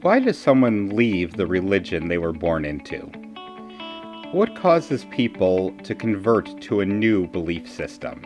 Why does someone leave the religion they were born into? What causes people to convert to a new belief system?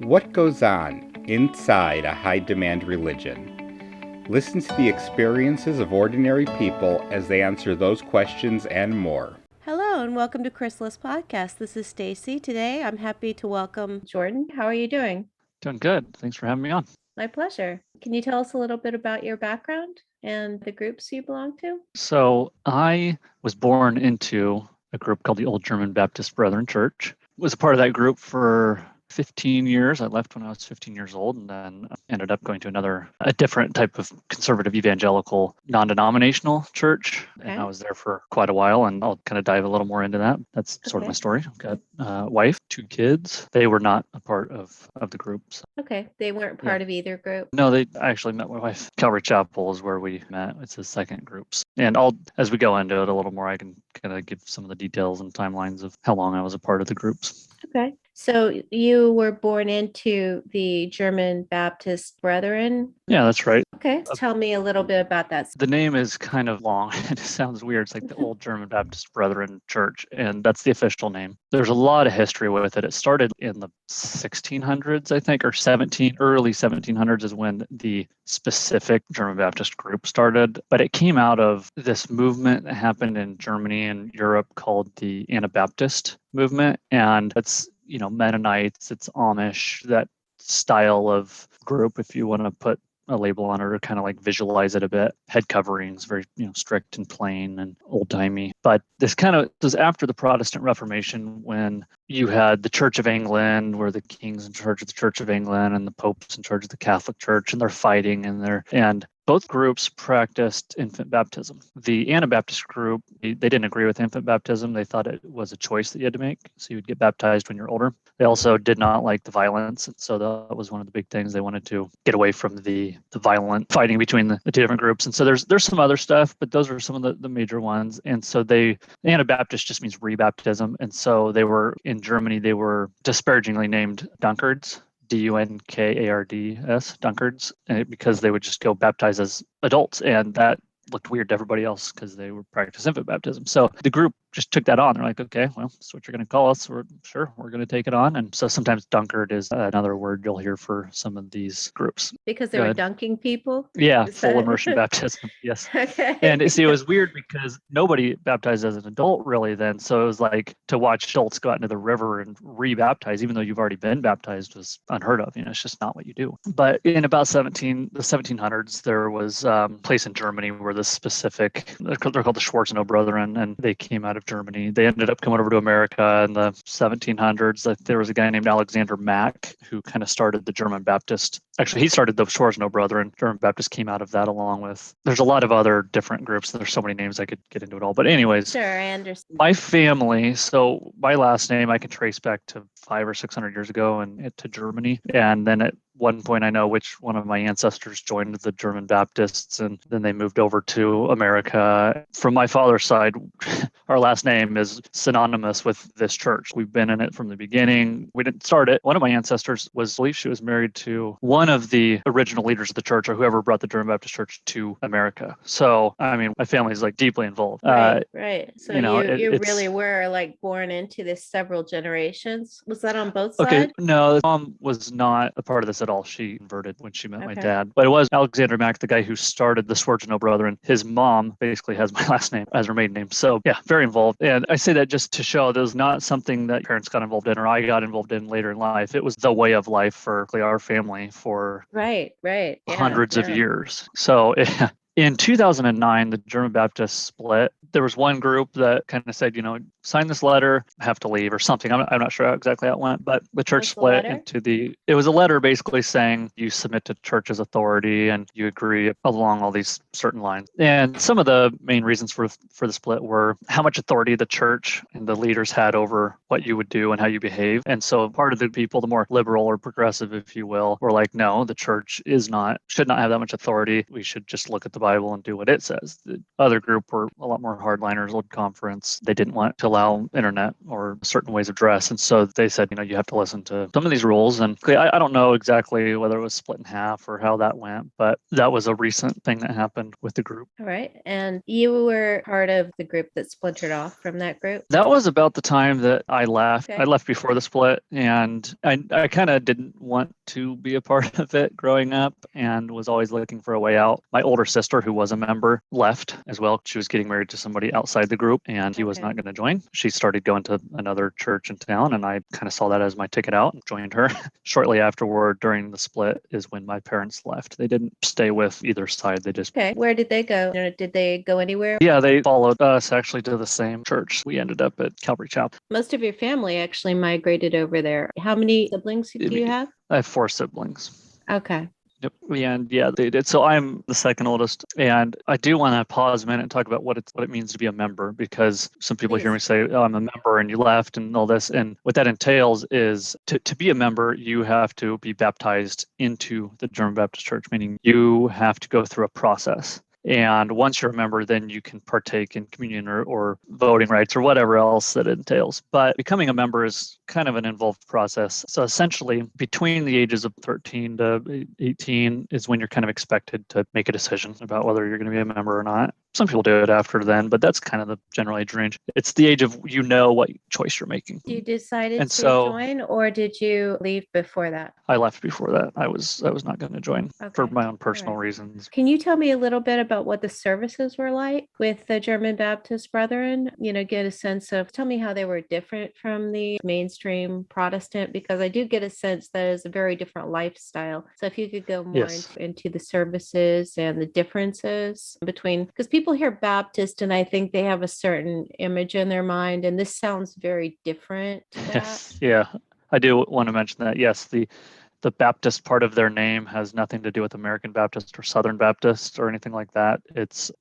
What goes on inside a high-demand religion? Listen to the experiences of ordinary people as they answer those questions and more. Hello and welcome to Chrysalis Podcast. This is Stacy. Today I'm happy to welcome Jordan. How are you doing? Doing good. Thanks for having me on. My pleasure. Can you tell us a little bit about your background and the groups you belong to? So I was born into a group called the Old German Baptist Brethren Church. Was a part of that group for 15 years. I left when I was 15 years old and then ended up going to a different type of conservative evangelical non-denominational church. Okay. And I was there for quite a while, and I'll kind of dive a little more into that. That's sort of my story. I've got a wife, 2 kids. They were not a part of the group. So. Okay. They weren't part of either group? No, they actually met my wife. Calvary Chapel is where we met. It's the second groups. And as we go into it a little more, I can kind of give some of the details and timelines of how long I was a part of the groups. Okay. So you were born into the German Baptist Brethren? Yeah, that's right. Okay. Tell me a little bit about that. The name is kind of long. It sounds weird. It's like the Old German Baptist Brethren Church, and that's the official name. There's a lot of history with it. It started in the 1600s, I think, or early 1700s is when the specific German Baptist group started. But it came out of this movement that happened in Germany and Europe called the Anabaptist movement. And it's, Mennonites, it's Amish, that style of group, if you want to put a label on it or kind of like visualize it a bit. Head coverings, very strict and plain and old timey. But this kind of was after the Protestant Reformation, when you had the Church of England, where the king's in charge of the Church of England and the Pope's in charge of the Catholic Church, and they're fighting and both groups practiced infant baptism. The Anabaptist group, they didn't agree with infant baptism. They thought it was a choice that you had to make. So you would get baptized when you're older. They also did not like the violence. So that was one of the big things. They wanted to get away from the violent fighting between the 2 different groups. And so there's some other stuff, but those are some of the major ones. And so the Anabaptist just means rebaptism. And so they were in Germany, they were disparagingly named Dunkards. Dunkards, Dunkards, because they would just go baptize as adults, and that looked weird to everybody else because they were practicing infant baptism. So the group just took that on. They're like, okay, well, that's what you're going to call us. We're going to take it on. And so sometimes Dunkard is another word you'll hear for some of these groups. Because they were dunking people? Yeah, full immersion baptism. Yes. Okay. And see, it was weird because nobody baptized as an adult really then. So it was like to watch adults go out into the river and re-baptize, even though you've already been baptized, was unheard of. It's just not what you do. But in about the 1700s, there was a place in Germany where this specific, they're called the Schwarzenau Brethren, and they came out of Germany. They ended up coming over to America in the 1700s. There was a guy named Alexander Mack who kind of started the German Baptist. Actually, he started the Schwarzenau Brethren. German Baptist came out of that, along with, there's a lot of other different groups. There's so many names I could get into it all. But anyways, sure, I understand. My family, so my last name I can trace back to 500 or 600 years ago and to Germany. And then at one point, I know which one of my ancestors joined the German Baptists, and then they moved over to America. From my father's side, our last name is synonymous with this church. We've been in it from the beginning. We didn't start it. One of my ancestors was, I believe she was married to one of the original leaders of the church, or whoever brought the German Baptist Church to America. So, my family is like deeply involved. Right. So you really were like born into this several generations. Was that on both sides? Okay, no, mom was not a part of this at all. She converted when she met my dad. But it was Alexander Mack, the guy who started the Schwarzenau Brethren. His mom basically has my last name as her maiden name. So yeah, very involved. And I say that just to show there's not something that parents got involved in or I got involved in later in life. It was the way of life for our family for hundreds of years. So in 2009, the German Baptists split. There was one group that kind of said, sign this letter, have to leave or something. I'm not sure exactly how it went, but the church split into it was a letter basically saying you submit to church's authority and you agree along all these certain lines. And some of the main reasons for the split were how much authority the church and the leaders had over what you would do and how you behave. And so part of the people, the more liberal or progressive, if you will, were like, no, the church should not have that much authority. We should just look at the Bible and do what it says. The other group were a lot more hardliners, old conference. They didn't want to allow internet or certain ways of dress. And so they said, you have to listen to some of these rules. And I don't know exactly whether it was split in half or how that went, but that was a recent thing that happened with the group. All right. And you were part of the group that splintered off from that group? That was about the time that I left. Okay. I left before the split, and I kind of didn't want to be a part of it growing up and was always looking for a way out. My older sister, who was a member, left as well. She was getting married to somebody outside the group, and he was not going to join. She started going to another church in town, and I kind of saw that as my ticket out and joined her. Shortly afterward, during the split, is when my parents left. They didn't stay with either side. They just... Okay. Where did they go? Did they go anywhere? Yeah, they followed us actually to the same church. We ended up at Calvary Chapel. Most of your family actually migrated over there. How many siblings do you have? I have 4 siblings. Okay. Yep. And yeah, they did. So I'm the second oldest, and I do want to pause a minute and talk about what it means to be a member, because some people hear me say, "Oh, I'm a member," and you left, and all this. And what that entails is to be a member, you have to be baptized into the German Baptist Church, meaning you have to go through a process. And once you're a member, then you can partake in communion or voting rights or whatever else that it entails. But becoming a member is kind of an involved process. So essentially, between the ages of 13 to 18 is when you're kind of expected to make a decision about whether you're going to be a member or not. Some people do it after then, but that's kind of the general age range. It's the age of what choice you're making. You decided to join, or did you leave before that? I left before that. I was not going to join for my own personal reasons. Can you tell me a little bit about what the services were like with the German Baptist brethren? Get a sense of, tell me how they were different from the mainstream Protestant, because I do get a sense that it's a very different lifestyle. So if you could go more into the services and the differences between, because people hear Baptist and I think they have a certain image in their mind, and this sounds very different to that. Yes, yeah, I do want to mention that. Yes, the Baptist part of their name has nothing to do with American Baptist or Southern Baptist or anything like that.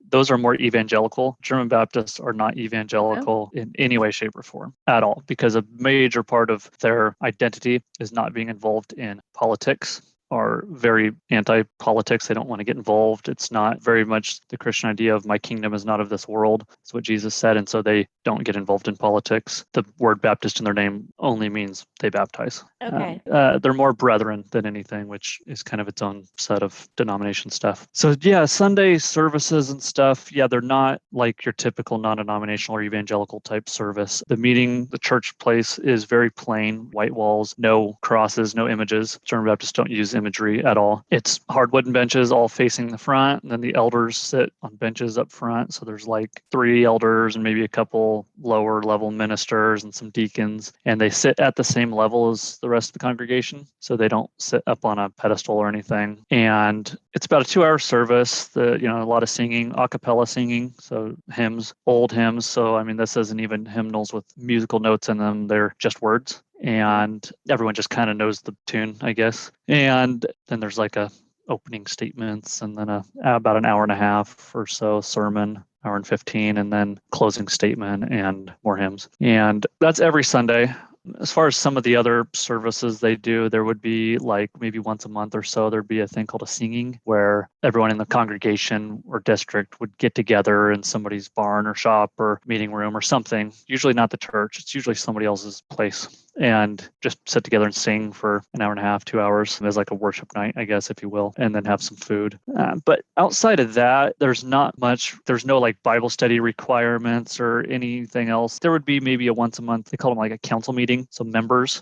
Those are more evangelical. German Baptists are not evangelical in any way, shape, or form at all, because a major part of their identity is not being involved in politics. Are very anti-politics. They don't want to get involved. It's not very much the Christian idea of my kingdom is not of this world. That's what Jesus said. And so they don't get involved in politics. The word Baptist in their name only means they baptize. Okay. They're more brethren than anything, which is kind of its own set of denomination stuff. So yeah, Sunday services and stuff, yeah, they're not like your typical non-denominational or evangelical type service. The church place is very plain, white walls, no crosses, no images. German Baptists don't use imagery at all. It's hard wooden benches all facing the front, and then the elders sit on benches up front. So there's like 3 elders and maybe a couple lower level ministers and some deacons, and they sit at the same level as the rest of the congregation. So they don't sit up on a pedestal or anything. And it's about a 2-hour service. A lot of singing, a cappella singing, so hymns, old hymns. So I mean, this isn't even hymnals with musical notes in them. They're just words. And everyone just kind of knows the tune, I guess. And then there's like a opening statements, and then about an hour and a half or so sermon, hour and 15, and then closing statement and more hymns. And that's every Sunday. As far as some of the other services they do, there would be like maybe once a month or so, there'd be a thing called a singing, where everyone in the congregation or district would get together in somebody's barn or shop or meeting room or something. Usually not the church. It's usually somebody else's place. And just sit together and sing for an hour and a half, 2 hours as like a worship night, I guess, if you will, and then have some food. But outside of that, there's not much. There's no like Bible study requirements or anything else. There would be maybe a once a month, they call them like a council meeting. So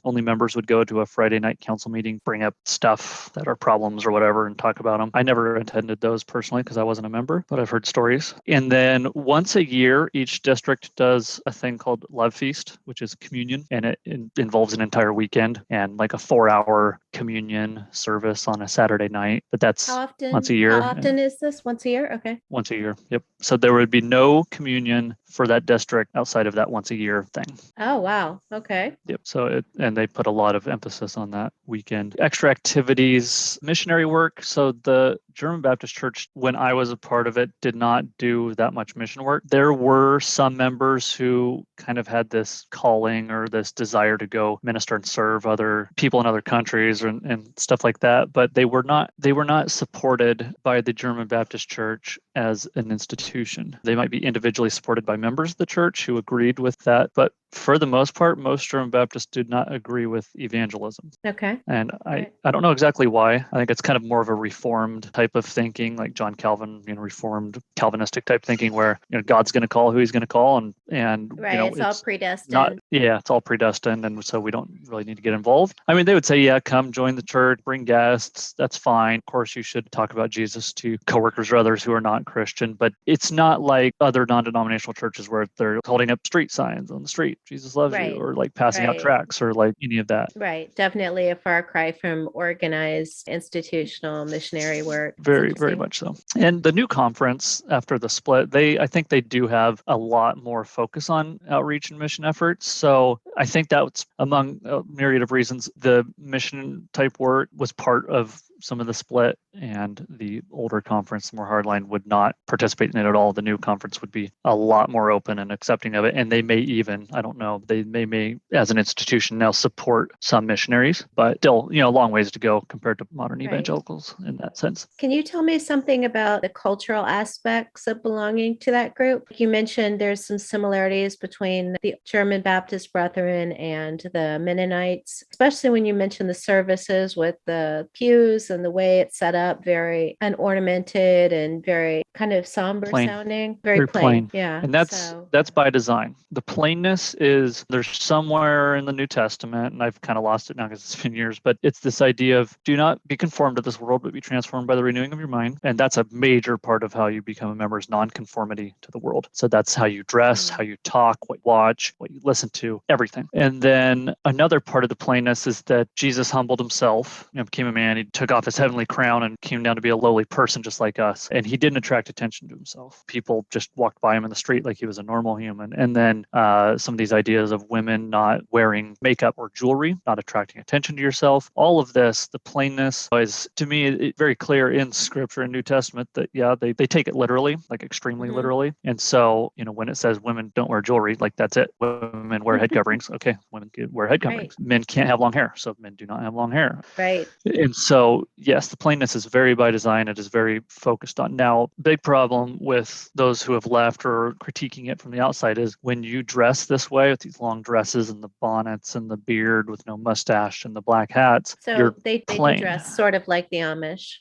only members would go to a Friday night council meeting, bring up stuff that are problems or whatever and talk about them. I never attended those personally because I wasn't a member, but I've heard stories. And then once a year, each district does a thing called Love Feast, which is communion, and it involves an entire weekend and like a 4-hour communion service on a Saturday night. But that's once a year. How often is this? Once a year? Okay. Once a year. Yep. So there would be no communion for that district outside of that once a year thing. Oh, wow. Okay. Yep. So and they put a lot of emphasis on that weekend. Extra activities, missionary work. So the German Baptist Church, when I was a part of it, did not do that much mission work. There were some members who kind of had this calling or this desire to go minister and serve other people in other countries and stuff like that, but they were not supported by the German Baptist Church as an institution. They might be individually supported by members of the church who agreed with that, but for the most part, most German Baptists did not agree with evangelism. Okay. And Right. I don't know exactly why. I think it's kind of more of a reformed type of thinking, like John Calvin, reformed Calvinistic type thinking, where God's going to call who He's going to call, and Right. It's all it's predestined. it's all predestined, and so we don't really need to get involved. I mean, they would say, yeah, come join the church, bring guests, that's fine. Of course, you should talk about Jesus to coworkers or others who are not Christian, but it's not like other non-denominational churches where they're holding up street signs on the street, Jesus loves you, Right. or like passing out Right. tracts, or like any of that. Right. Definitely a far cry from organized institutional missionary work. It's Very, very interesting. much so. And the new conference after the split, I think they do have a lot more focus on outreach and mission efforts. So I think that's among a myriad of reasons. The mission type work was part of some of the split, and the older conference, the more hardline, would not participate in it at all. The new conference would be a lot more open and accepting of it. And they may even, I don't know, they may as an institution now support some missionaries, but still, a long ways to go compared to modern Right. evangelicals in that sense. Can you tell me something about the cultural aspects of belonging to that group? You mentioned there's some similarities between the German Baptist Brethren and the Mennonites, especially when you mentioned the services with the pews and the way it's set up, very unornamented and very kind of somber Plain. sounding, very Very plain. Yeah. And that's by design. The plainness is, there's somewhere in the New Testament, and I've kind of lost it now because it's been years, but it's this idea of do not be conformed to this world, but be transformed by the renewing of your mind. And that's a major part of how you become a member, is nonconformity to the world. So that's how you dress, how you talk, what you watch, what you listen to, everything. And then another part of the plainness is that Jesus humbled himself, became a man. He took off his heavenly crown and came down to be a lowly person just like us. And he didn't attract attention to himself. People just walked by him in the street like he was a normal human. And then some of these ideas of women not wearing makeup or jewelry, not attracting attention to yourself, all of this, the plainness is, to me, very clear in Scripture and New Testament that, they take it literally, like extremely literally. And so, when it says women don't wear jewelry, like that's it. Women wear head coverings. Okay, women wear head coverings. Right. Men can't have long hair, so men do not have long hair. Right. And so, yes, the plainness is very by design. It is very focused on. Now, big problem with those who have left or critiquing it from the outside is when you dress this way with these long dresses and the bonnets and the beard with no mustache and the black hats, so you're they plain. do dress sort of like the Amish.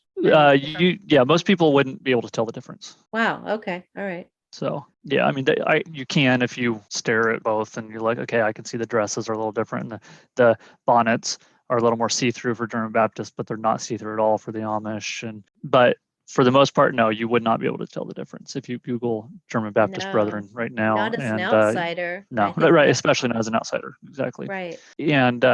Most people wouldn't be able to tell the difference. Wow. Okay. All right. So, I mean, you can if you stare at both and you're like, okay, I can see the dresses are a little different. And the bonnets are a little more see-through for German Baptists, but they're not see-through at all for the Amish. But for the most part, no, you would not be able to tell the difference if you Google German Baptist Brethren right now. Not as an outsider. No, right, especially not as an outsider. Exactly. Right. And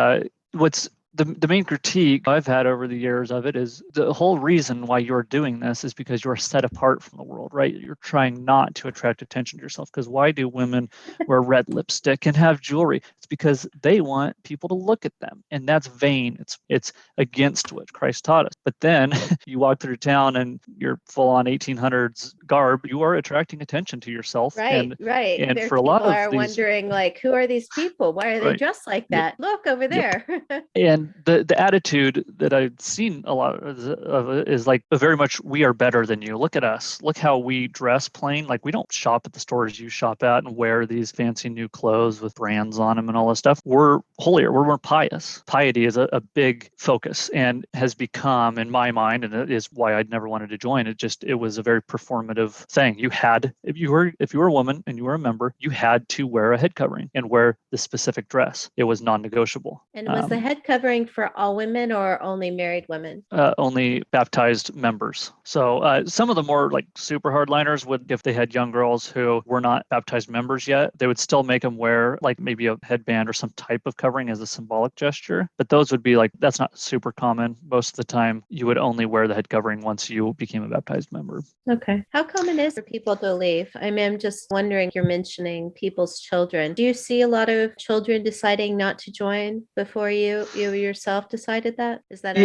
what's the main critique I've had over the years of it is the whole reason why you're doing this is because you're set apart from the world, right? You're trying not to attract attention to yourself. Because why do women wear red lipstick and have jewelry? It's because they want people to look at them, and that's vain. It's against what Christ taught us. But then you walk through town and you're full on 1800s garb. You are attracting attention to yourself. Right. And there for a lot of are these, wondering, like, who are these people? Why are they dressed like that? Look over there. And the attitude that I've seen a lot of it is like very much, we are better than you. Look at us. Look how we dress plain. Like, we don't shop at the stores you shop at and wear these fancy new clothes with brands on them and all this stuff. We're holier. We're more pious. Piety is a big focus and has become, in my mind, and it is why I'd never wanted to join. It was a very performative thing. You had, if you were a woman and you were a member, you had to wear a head covering and wear the specific dress. It was non-negotiable. And was the head covering for all women or only married women? Only baptized members. So some of the more like super hardliners would, if they had young girls who were not baptized members yet, they would still make them wear like maybe a headband or some type of covering as a symbolic gesture. But those would be like, that's not super common. Most of the time, you would only wear the head covering once you became a baptized member. Okay. How common is it for people to leave? I mean, I'm just wondering, you're mentioning people's children. Do you see a lot of children deciding not to join before you yourself decided that? Is that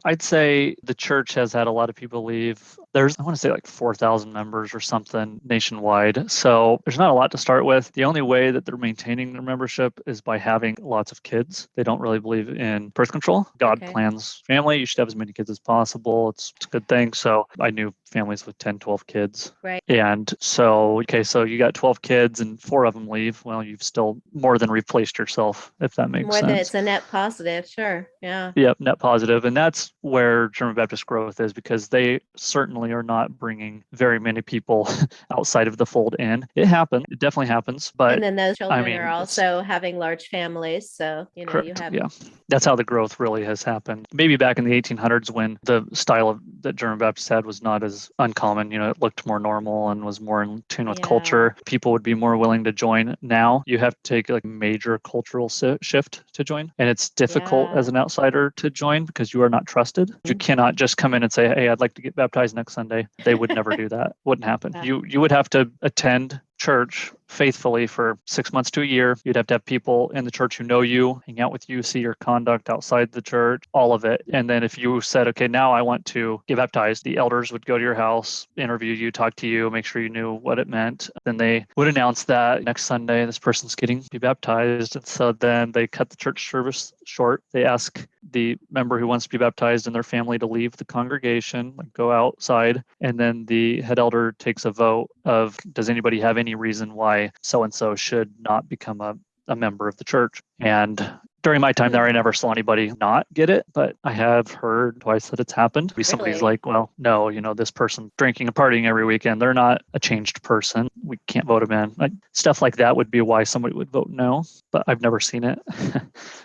I'd say the church has had a lot of people leave. There's, I want to say like 4,000 members or something nationwide. So there's not a lot to start with. The only way that they're maintaining their membership is by having lots of kids. They don't really believe in birth control. God plans family. You should have as many kids as possible. It's a good thing. So I knew families with 10, 12 kids. Right. And so, okay, so you got 12 kids and 4 of them leave. Well, you've still more than replaced yourself, if that makes More than sense. it's a net positive. Sure. Yeah. Yep, net positive. And that's where German Baptist growth is, because they certainly are not bringing very many people outside of the fold in. It happens. It definitely happens. But And then those children mean, are also having large families. So, you correct. have. Yeah. That's how the growth really has happened. Maybe back in the 1800s, when the style that German Baptists had was not as uncommon, it looked more normal and was more in tune with culture. People would be more willing to join. Now you have to take like a major cultural shift to join. And it's difficult as an outsider to join because you are not trusted. You cannot just come in and say, hey, I'd like to get baptized next Sunday. They would never do that. Wouldn't happen. You would have to attend church faithfully for 6 months to a year. You'd have to have people in the church who know you, hang out with you, see your conduct outside the church, all of it. And then if you said, okay, now I want to get baptized, the elders would go to your house, interview you, talk to you, make sure you knew what it meant. Then they would announce that next Sunday, this person's getting to be baptized. And so then they cut the church service short. They ask the member who wants to be baptized and their family to leave the congregation, like go outside. And then the head elder takes a vote of, does anybody have any reason why so-and-so should not become a member of the church? And during my time there, I never saw anybody not get it, but I have heard twice that it's happened. Somebody's like, well, no, this person drinking and partying every weekend, they're not a changed person. We can't vote them in. Like, stuff like that would be why somebody would vote no, but I've never seen it.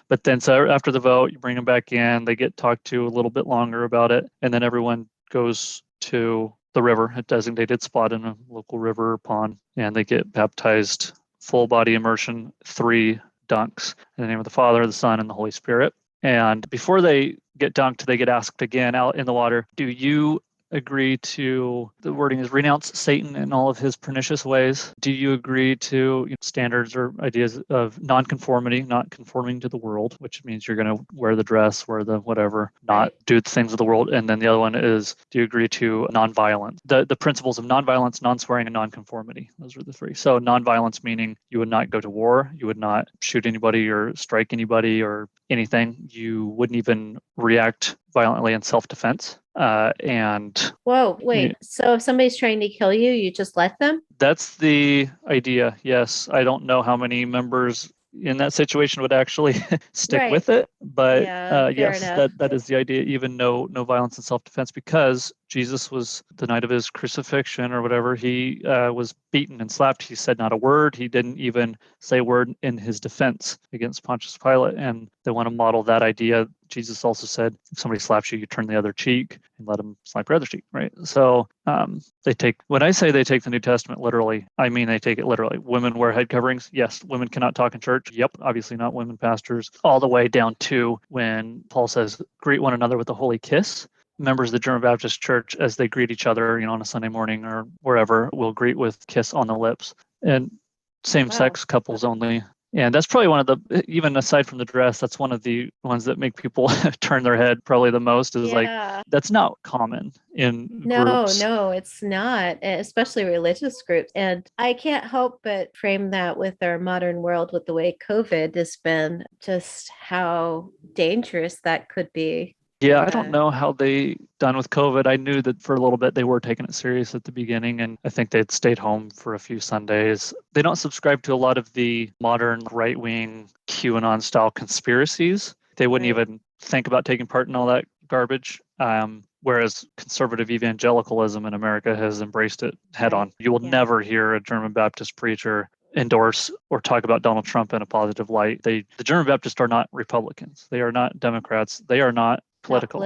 But then so after the vote, you bring them back in, they get talked to a little bit longer about it, and then everyone goes to the river, a designated spot in a local river or pond, and they get baptized, full body immersion, 3 dunks in the name of the Father, the Son, and the Holy Spirit. And before they get dunked, they get asked again out in the water, do you agree to, the wording is, renounce Satan and all of his pernicious ways? Do you agree to standards or ideas of nonconformity, not conforming to the world, which means you're going to wear the dress, wear the whatever, not do the things of the world? And then the other one is, do you agree to nonviolence? The principles of nonviolence, non-swearing, and nonconformity. Those are the 3. So nonviolence meaning you would not go to war, you would not shoot anybody or strike anybody or anything. You wouldn't even react violently in self-defense. And whoa, wait. So if somebody's trying to kill you, you just let them? That's the idea. Yes. I don't know how many members in that situation would actually stick with it, but yes, that is the idea. Even no violence and self-defense, because Jesus was, the night of his crucifixion or whatever, he was beaten and slapped. He said not a word. He didn't even say a word in his defense against Pontius Pilate. And they want to model that idea. Jesus also said, if somebody slaps you, you turn the other cheek and let them slap your other cheek, right? So when I say they take the New Testament literally, I mean they take it literally. Women wear head coverings. Yes. Women cannot talk in church. Yep. Obviously not women pastors. All the way down to when Paul says, greet one another with a holy kiss. Members of the German Baptist Church, as they greet each other, on a Sunday morning or wherever, will greet with kiss on the lips. And same-sex couples only. And that's probably one of the, even aside from the dress, that's one of the ones that make people turn their head probably the most, is like, that's not common in groups. No, it's not, especially religious groups. And I can't help but frame that with our modern world, with the way COVID has been, just how dangerous that could be. Yeah, I don't know how they done with COVID. I knew that for a little bit they were taking it serious at the beginning, and I think they'd stayed home for a few Sundays. They don't subscribe to a lot of the modern right-wing QAnon style conspiracies. They wouldn't even think about taking part in all that garbage. Whereas conservative evangelicalism in America has embraced it head on. You will never hear a German Baptist preacher endorse or talk about Donald Trump in a positive light. The German Baptists are not Republicans. They are not Democrats. They are not political.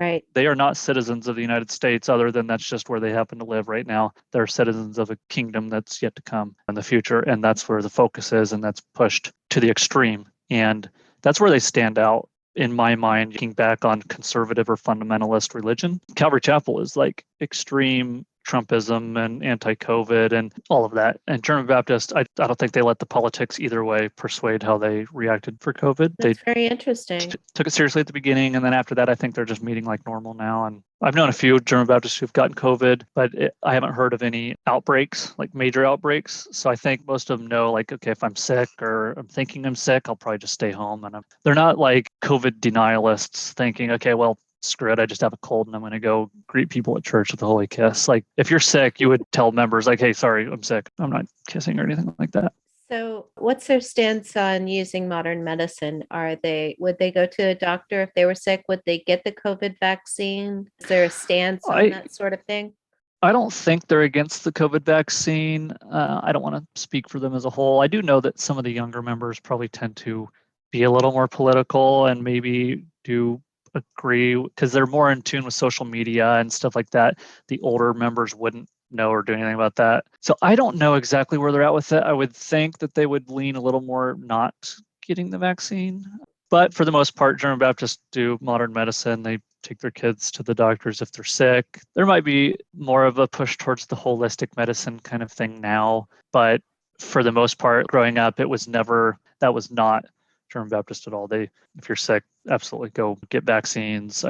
They are not citizens of the United States, other than that's just where they happen to live right now. They're citizens of a kingdom that's yet to come in the future, and that's where the focus is, and that's pushed to the extreme. And that's where they stand out, in my mind, looking back on conservative or fundamentalist religion. Calvary Chapel is like extreme Trumpism and anti-COVID and all of that. And German Baptist, I don't think they let the politics either way persuade how they reacted for COVID. That's very interesting. Took it seriously at the beginning, and then after that, I think they're just meeting like normal now. And I've known a few German Baptists who've gotten COVID, but I haven't heard of any outbreaks, like major outbreaks. So I think most of them know, like, okay, if I'm sick or I'm thinking I'm sick, I'll probably just stay home. And they're not like COVID denialists thinking, okay, well, screw it, I just have a cold and I'm going to go greet people at church with a holy kiss. Like if you're sick, you would tell members like, hey, sorry, I'm sick. I'm not kissing or anything like that. So what's their stance on using modern medicine? Would they go to a doctor if they were sick? Would they get the COVID vaccine? Is there a stance on that sort of thing? I don't think they're against the COVID vaccine. I don't want to speak for them as a whole. I do know that some of the younger members probably tend to be a little more political and maybe do agree because they're more in tune with social media and stuff like that. The older members wouldn't know or do anything about that. So I don't know exactly where they're at with it. I would think that they would lean a little more not getting the vaccine. But for the most part, German Baptists do modern medicine. They take their kids to the doctors if they're sick. There might be more of a push towards the holistic medicine kind of thing now. But for the most part, growing up, that was not German Baptist at all. If you're sick, absolutely go get vaccines.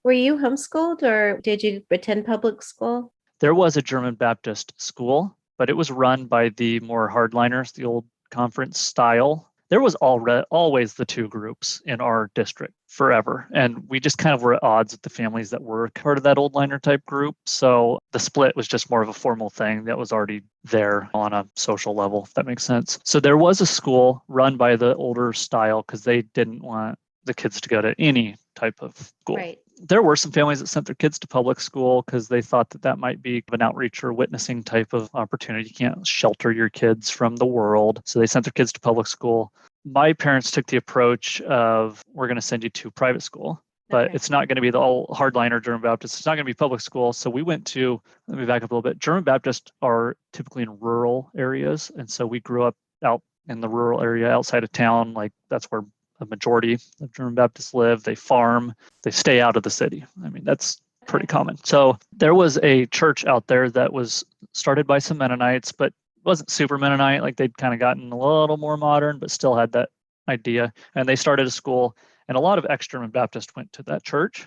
Were you homeschooled or did you attend public school? There was a German Baptist school, but it was run by the more hardliners, the old conference style. There was always the two groups in our district forever. And we just kind of were at odds with the families that were part of that old liner type group. So the split was just more of a formal thing that was already there on a social level, if that makes sense. So there was a school run by the older style because they didn't want the kids to go to any type of school. Right. There were some families that sent their kids to public school because they thought that might be an outreach or witnessing type of opportunity. You can't shelter your kids from the world. So they sent their kids to public school. My parents took the approach of, we're going to send you to private school, but it's not going to be the old hardliner German Baptist. It's not going to be public school. So we went to, let me back up a little bit. German Baptists are typically in rural areas. And so we grew up out in the rural area outside of town. Like that's where a majority of German Baptists live. They farm, they stay out of the city. I mean, that's pretty common. So there was a church out there that was started by some Mennonites, but wasn't super Mennonite. Like they'd kind of gotten a little more modern, but still had that idea. And they started a school, and a lot of ex-German Baptists went to that church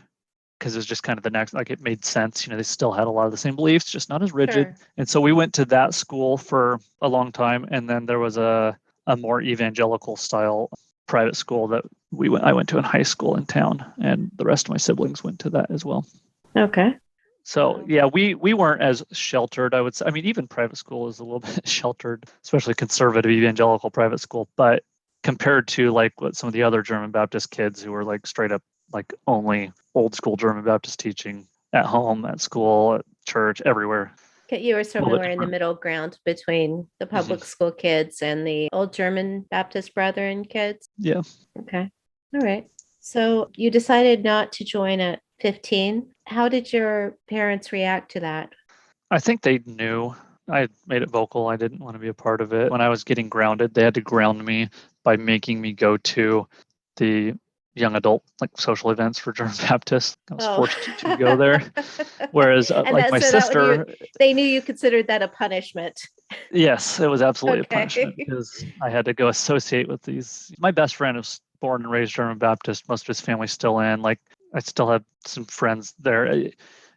because it was just kind of the next, like it made sense. They still had a lot of the same beliefs, just not as rigid. Sure. And so we went to that school for a long time. And then there was a more evangelical style private school that I went to in high school in town, and the rest of my siblings went to that as well. Okay. So yeah, we weren't as sheltered, I would say. I mean, even private school is a little bit sheltered, especially conservative evangelical private school. But compared to like what some of the other German Baptist kids who were like straight up like only old school German Baptist teaching at home, at school, at church, everywhere. You were somewhere in the middle ground between the public school kids and the old German Baptist Brethren kids. Yeah. Okay. All right. So you decided not to join at 15. How did your parents react to that? I think they knew. I made it vocal. I didn't want to be a part of it. When I was getting grounded, they had to ground me by making me go to the young adult like social events for German Baptists. I was forced to go there. Whereas like my sister, they knew you considered that a punishment. Yes, it was absolutely a punishment because I had to go associate with these. My best friend was born and raised German Baptist. Most of his family's still in. Like I still have some friends there,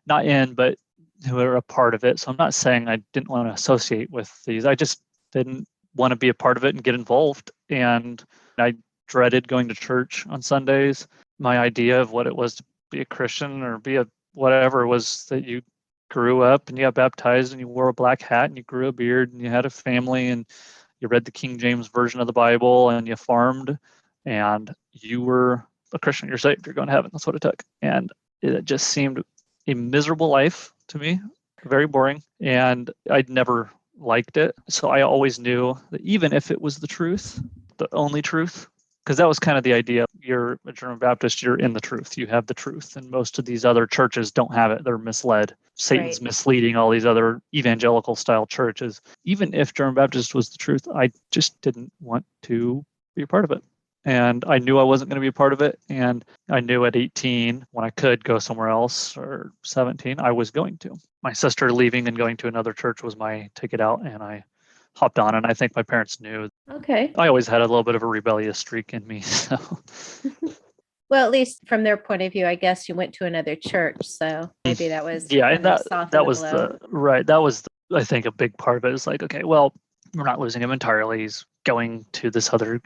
not in, but who are a part of it. So I'm not saying I didn't want to associate with these. I just didn't want to be a part of it and get involved. And I dreaded going to church on Sundays. My idea of what it was to be a Christian or be a whatever was that you grew up and you got baptized and you wore a black hat and you grew a beard and you had a family and you read the King James version of the Bible and you farmed and you were a Christian. You're saved. You're going to heaven. That's what it took. And it just seemed a miserable life to me, very boring. And I'd never liked it. So I always knew that even if it was the truth, the only truth, because that was kind of the idea. You're a German Baptist, you're in the truth. You have the truth. And most of these other churches don't have it. They're misled. Satan's misleading all these other evangelical style churches. Even if German Baptist was the truth, I just didn't want to be a part of it. And I knew I wasn't going to be a part of it. And I knew at 18, when I could go somewhere else, or 17, I was going to. My sister leaving and going to another church was my ticket out. And I hopped on, and I think my parents knew. Okay. I always had a little bit of a rebellious streak in me. So, well, at least from their point of view, I guess you went to another church, so maybe that was and that was I think a big part of it is like, okay, well, we're not losing him entirely. He's going to this other,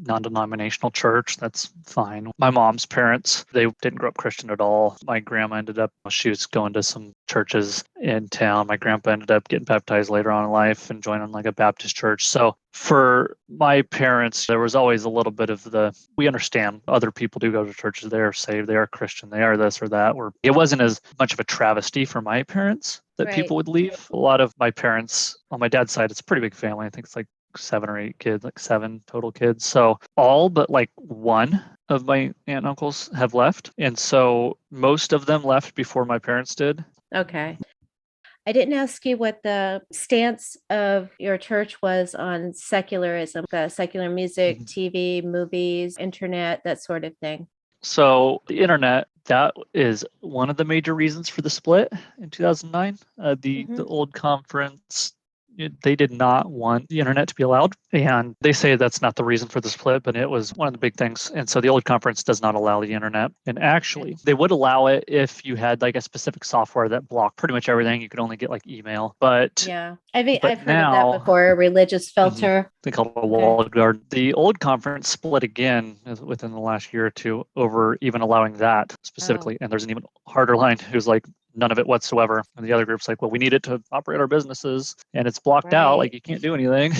non-denominational church. That's fine. My mom's parents, they didn't grow up Christian at all. My grandma she was going to some churches in town. My grandpa ended up getting baptized later on in life and joining like a Baptist church. So for my parents, there was always a little bit of we understand other people do go to churches. They are saved. They are Christian. They are this or that. Or it wasn't as much of a travesty for my parents that people would leave. A lot of my parents, on my dad's side, it's a pretty big family. I think it's like 7 or 8 kids, like 7 total kids. So all but like one of my aunt and uncles have left. And so most of them left before my parents did. Okay. I didn't ask you what the stance of your church was on secularism, secular music, TV, movies, internet, that sort of thing. So the internet, that is one of the major reasons for the split in 2009. The old conference, they did not want the internet to be allowed. And they say that's not the reason for the split, but it was one of the big things. And so the old conference does not allow the internet. And actually, they would allow it if you had like a specific software that blocked pretty much everything. You could only get like email. But yeah, I've heard of that before, a religious filter. They call it a walled garden. The old conference split again within the last year or two over even allowing that specifically. And there's an even harder line who's like, none of it whatsoever. And the other group's like, well, we need it to operate our businesses and it's blocked out. Like you can't do anything.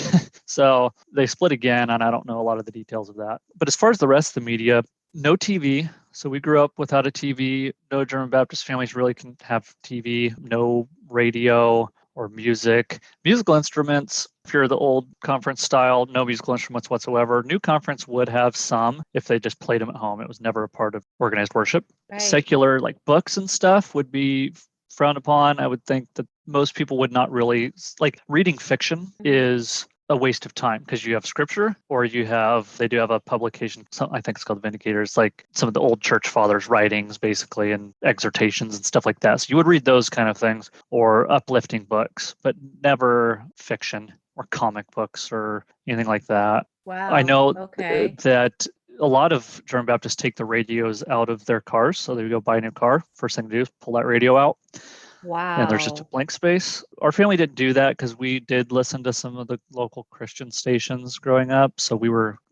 So they split again. And I don't know a lot of the details of that. But as far as the rest of the media, no TV. So we grew up without a TV. No German Baptist families really can have TV. No radio or musical instruments. If you're the old conference style, no musical instruments whatsoever. New conference would have some if they just played them at home. It was never a part of organized worship. Secular, like books and stuff, would be frowned upon. I would think that most people would not really, like reading fiction is a waste of time because you have scripture or they do have a publication. I think it's called Vindicators, like some of the old church fathers' writings basically and exhortations and stuff like that. So you would read those kind of things or uplifting books, but never fiction or comic books or anything like that. Wow. I know that a lot of German Baptists take the radios out of their cars. So they go buy a new car. First thing to do is pull that radio out. Wow. And there's just a blank space. Our family didn't do that because we did listen to some of the local Christian stations growing up. So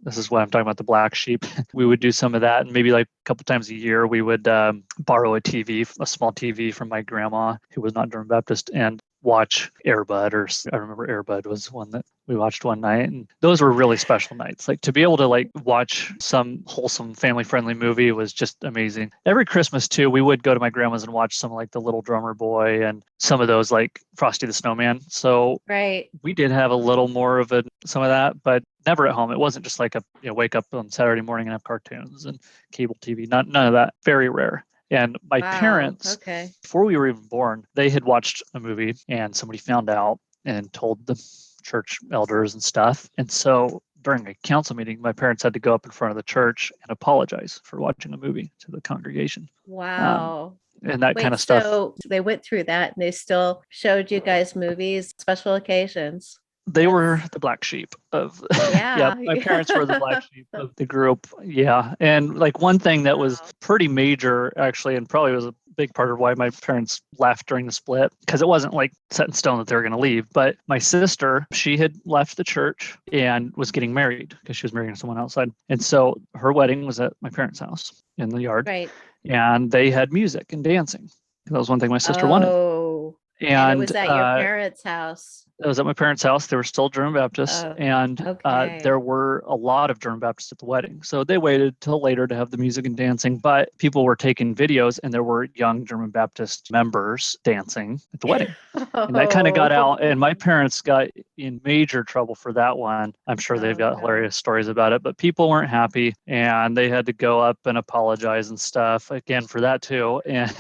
this is why I'm talking about the black sheep. We would do some of that. And maybe like a couple times a year, we would borrow a small TV from my grandma, who was not German Baptist, and watch Air Bud. I remember Air Bud was one that we watched one night. And those were really special nights. Like to be able to like watch some wholesome family friendly movie was just amazing. Every Christmas too, we would go to my grandma's and watch some like The Little Drummer Boy and some of those like Frosty the Snowman. So we did have a little more of some of that, but never at home. It wasn't just like wake up on Saturday morning and have cartoons and cable TV. None of that. Very rare. And my parents, before we were even born, they had watched a movie and somebody found out and told the church elders and stuff. And so during a council meeting, my parents had to go up in front of the church and apologize for watching a movie to the congregation. Wow. And that kind of stuff. So they went through that and they still showed you guys movies, special occasions. They were the black sheep of, my parents were the black sheep of the group. Yeah. And like one thing that was pretty major actually, and probably was a big part of why my parents left during the split, because it wasn't like set in stone that they were going to leave. But my sister, she had left the church and was getting married because she was marrying someone outside. And so her wedding was at my parents' house in the yard. Right. And they had music and dancing. That was one thing my sister wanted. And it was at your parents' house. It was at my parents' house. They were still German Baptists, and there were a lot of German Baptists at the wedding. So they waited till later to have the music and dancing, but people were taking videos, and there were young German Baptist members dancing at the wedding. And that kind of got out, and my parents got in major trouble for that one. I'm sure they've got hilarious stories about it, but people weren't happy, and they had to go up and apologize and stuff again for that too. And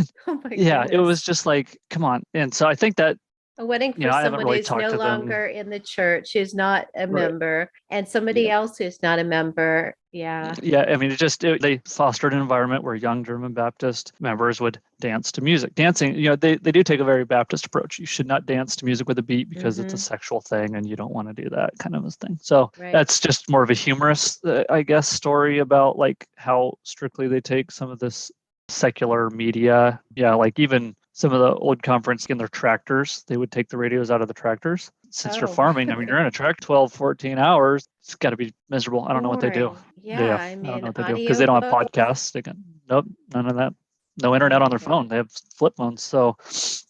it was just like, come on. And so I think that a wedding for someone who's no longer in the church, who's not a member, and somebody else who's not a member. Yeah. Yeah. I mean, they fostered an environment where young German Baptist members would dance to music. Dancing, they do take a very Baptist approach. You should not dance to music with a beat because it's a sexual thing and you don't want to do that kind of a thing. So that's just more of a humorous, I guess, story about like how strictly they take some of this secular media. Yeah. Like even some of the old conference in their tractors, they would take the radios out of the tractors. since you're Oh, farming, I mean, you're in a truck 12, 14 hours. It's got to be miserable. I don't know what they do. boring. Yeah, Yeah, I I don't know mean, what they do because they don't have audiobooks. podcasts. They can, nope, none of that. No Oh internet on my their God. phone. They have flip phones. So,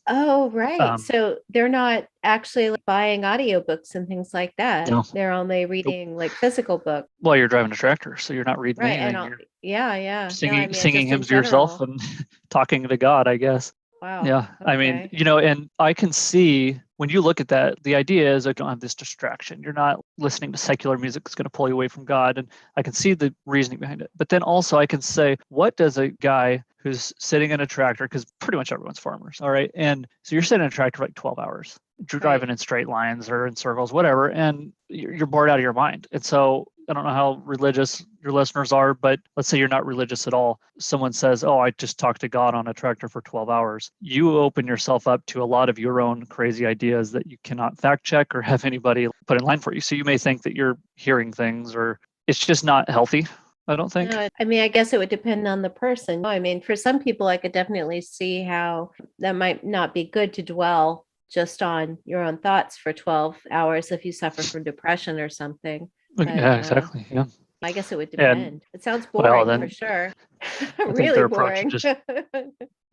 Oh, right. um, So they're not actually like, buying audiobooks and things like that. no, They're only nope. reading like physical books. Well, you're driving a tractor, so you're not reading Right. And anything. You're yeah, yeah. No, I mean, singing just in hymns to yourself general. and talking to God, I guess. Wow. Yeah, I mean, Okay. and I can see when you look at that, the idea is I don't have this distraction. You're not listening to secular music that's going to pull you away from God. And I can see the reasoning behind it. But then also I can say, what does a guy who's sitting in a tractor, because pretty much everyone's farmers, all right? And so you're sitting in a tractor for like 12 hours, Right. driving in straight lines or in circles, whatever, and you're bored out of your mind. And so I don't know how religious your listeners are, but let's say you're not religious at all. Someone says, "Oh, I just talked to God on a tractor for 12 hours." You open yourself up to a lot of your own crazy ideas that you cannot fact check or have anybody put in line for you. So you may think that you're hearing things, or it's just not healthy, I don't think. No, I mean, I guess it would depend on the person. I mean, for some people, I could definitely see how that might not be good to dwell just on your own thoughts for 12 hours if you suffer from depression or something. But Yeah, exactly. Yeah. I guess it would And depend. It sounds well, boring for then sure. I think Really boring.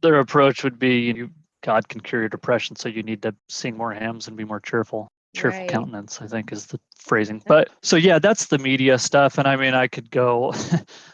their approach would be God can cure your depression, so you need to sing more hymns and be more cheerful. Cheerful Right. countenance, I think, is the phrasing. But so yeah, that's the media stuff. And I mean, I could go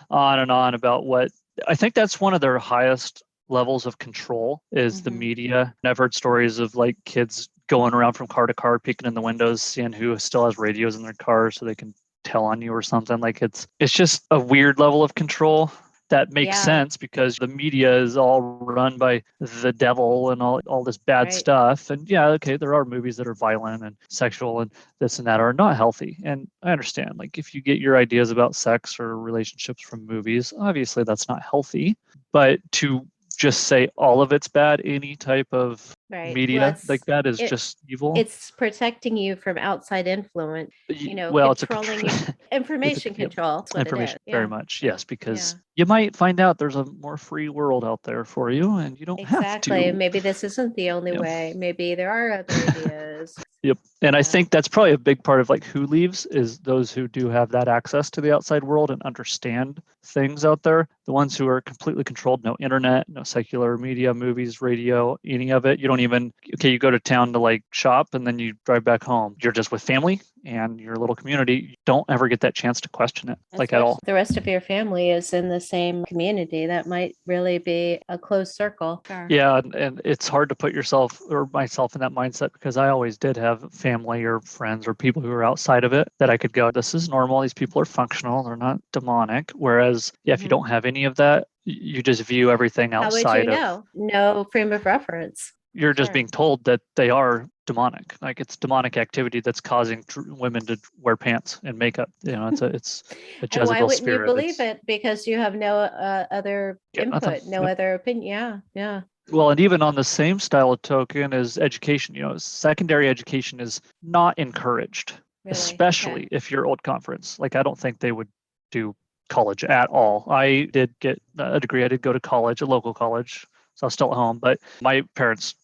on and on about what I think that's one of their highest levels of control is the Mhm. media. And I've heard stories of like kids going around from car to car, peeking in the windows, seeing who still has radios in their car so they can tell on you or something. Like it's just a weird level of control that makes Yeah. sense because the media is all run by the devil and all this bad Right. stuff. And yeah, okay, there are movies that are violent and sexual and this and that are not healthy. And I understand, like, if you get your ideas about sex or relationships from movies, obviously that's not healthy. But to just say all of it's bad, any type of Right. Well, media like that is just evil. it's protecting you from outside influence, Well, it's a controlling you, it's a information control. That's what it is. information very Yeah. much, Yeah. yes, Yeah. because you might find out there's a more free world out there for you and you don't have Exactly. to. Maybe this isn't the only Yeah. way. Maybe there are other ideas. Yep. And I Yeah. think that's probably a big part of like who leaves is those who do have that access to the outside world and understand things out there. The ones who are completely controlled, no internet, no secular media, movies, radio, any of it. You don't even, okay, you go to town to like shop and then you drive back home. You're just with family and your little community. You don't ever get that chance to question it like at Especially all. if the rest of your family is in the same community. That might really be a closed circle. Sure. Yeah, and it's hard to put yourself or myself in that mindset because I always did have family or friends or people who were outside of it that I could go, this is normal. These people are functional. They're not demonic. Whereas, yeah, if you Mhm. don't have any of that, you just view everything How would you outside of, know? No frame of reference. you're just Sure. being told that they are demonic. Like it's demonic activity that's causing women to wear pants and makeup. It's a And why Jezebel wouldn't you spirit. believe It's it? Because you have no other yeah, nothing. input, no Yep. other opinion. Yeah. Yeah. Well, and even on the same style of token as education, secondary education is not encouraged, Really. Okay. especially if you're old conference. Like, I don't think they would do college at all. I did get a degree. I did go to college, a local college, so I was still at home, but my parents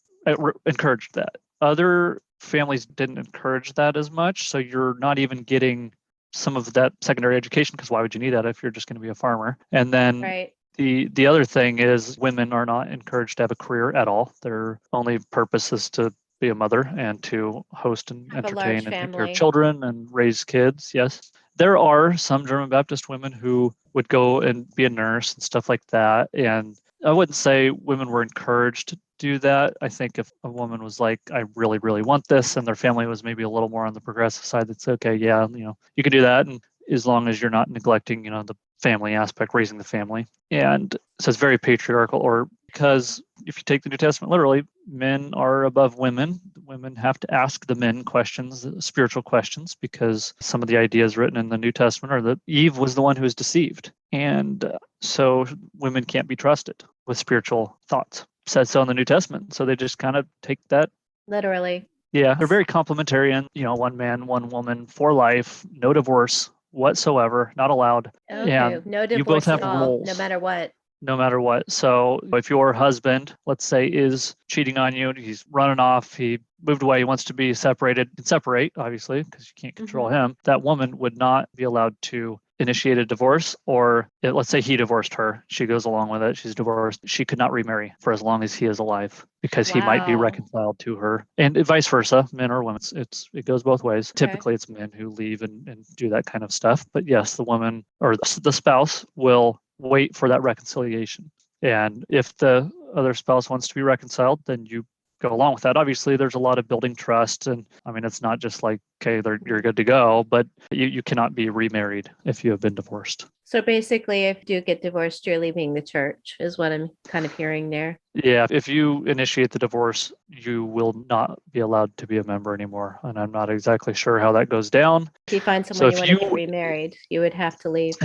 encouraged that. Other families didn't encourage that as much. So you're not even getting some of that secondary education because why would you need that if you're just going to be a farmer? And then Right. the other thing is women are not encouraged to have a career at all. Their only purpose is to be a mother and to host and Have a large entertain and take care of family. children and raise kids. Yes. There are some German Baptist women who would go and be a nurse and stuff like that. And I wouldn't say women were encouraged to do that. I think if a woman was like, I really, really want this, and their family was maybe a little more on the progressive side, that's okay. Yeah, you can do that. And as long as you're not neglecting, the family aspect, raising the family. And so it's very patriarchal, or because if you take the New Testament literally, men are above women. Women have to ask the men questions, spiritual questions, because some of the ideas written in the New Testament are that Eve was the one who was deceived. And so women can't be trusted with spiritual thoughts. It says so in the New Testament. So they just kind of take that. Literally. Yeah, they're very complementary and, one man, one woman for life, no divorce whatsoever, not allowed. Okay. And No you both divorce at have all, no roles. matter what. no matter what. So if your husband, let's say, is cheating on you, he's running off, he moved away, he wants to be separated, you can separate, obviously, because you can't control him. That woman would not be allowed to initiate a divorce, or let's say he divorced her, she goes along with it, she's divorced, she could not remarry for as long as he is alive, because he might be Wow. reconciled to her, and vice versa, men or women. It goes both ways. Okay. Typically it's men who leave and do that kind of stuff, but yes, the woman or the spouse will wait for that reconciliation. And if the other spouse wants to be reconciled, then you go along with that. Obviously, there's a lot of building trust. And I mean, it's not just like, okay, you're good to go, but you cannot be remarried if you have been divorced. So basically, if you do get divorced, you're leaving the church, is what I'm kind of hearing there. Yeah, if you initiate the divorce, you will not be allowed to be a member anymore. And I'm not exactly sure how that goes down. If you find someone you want to get remarried, you would have to leave.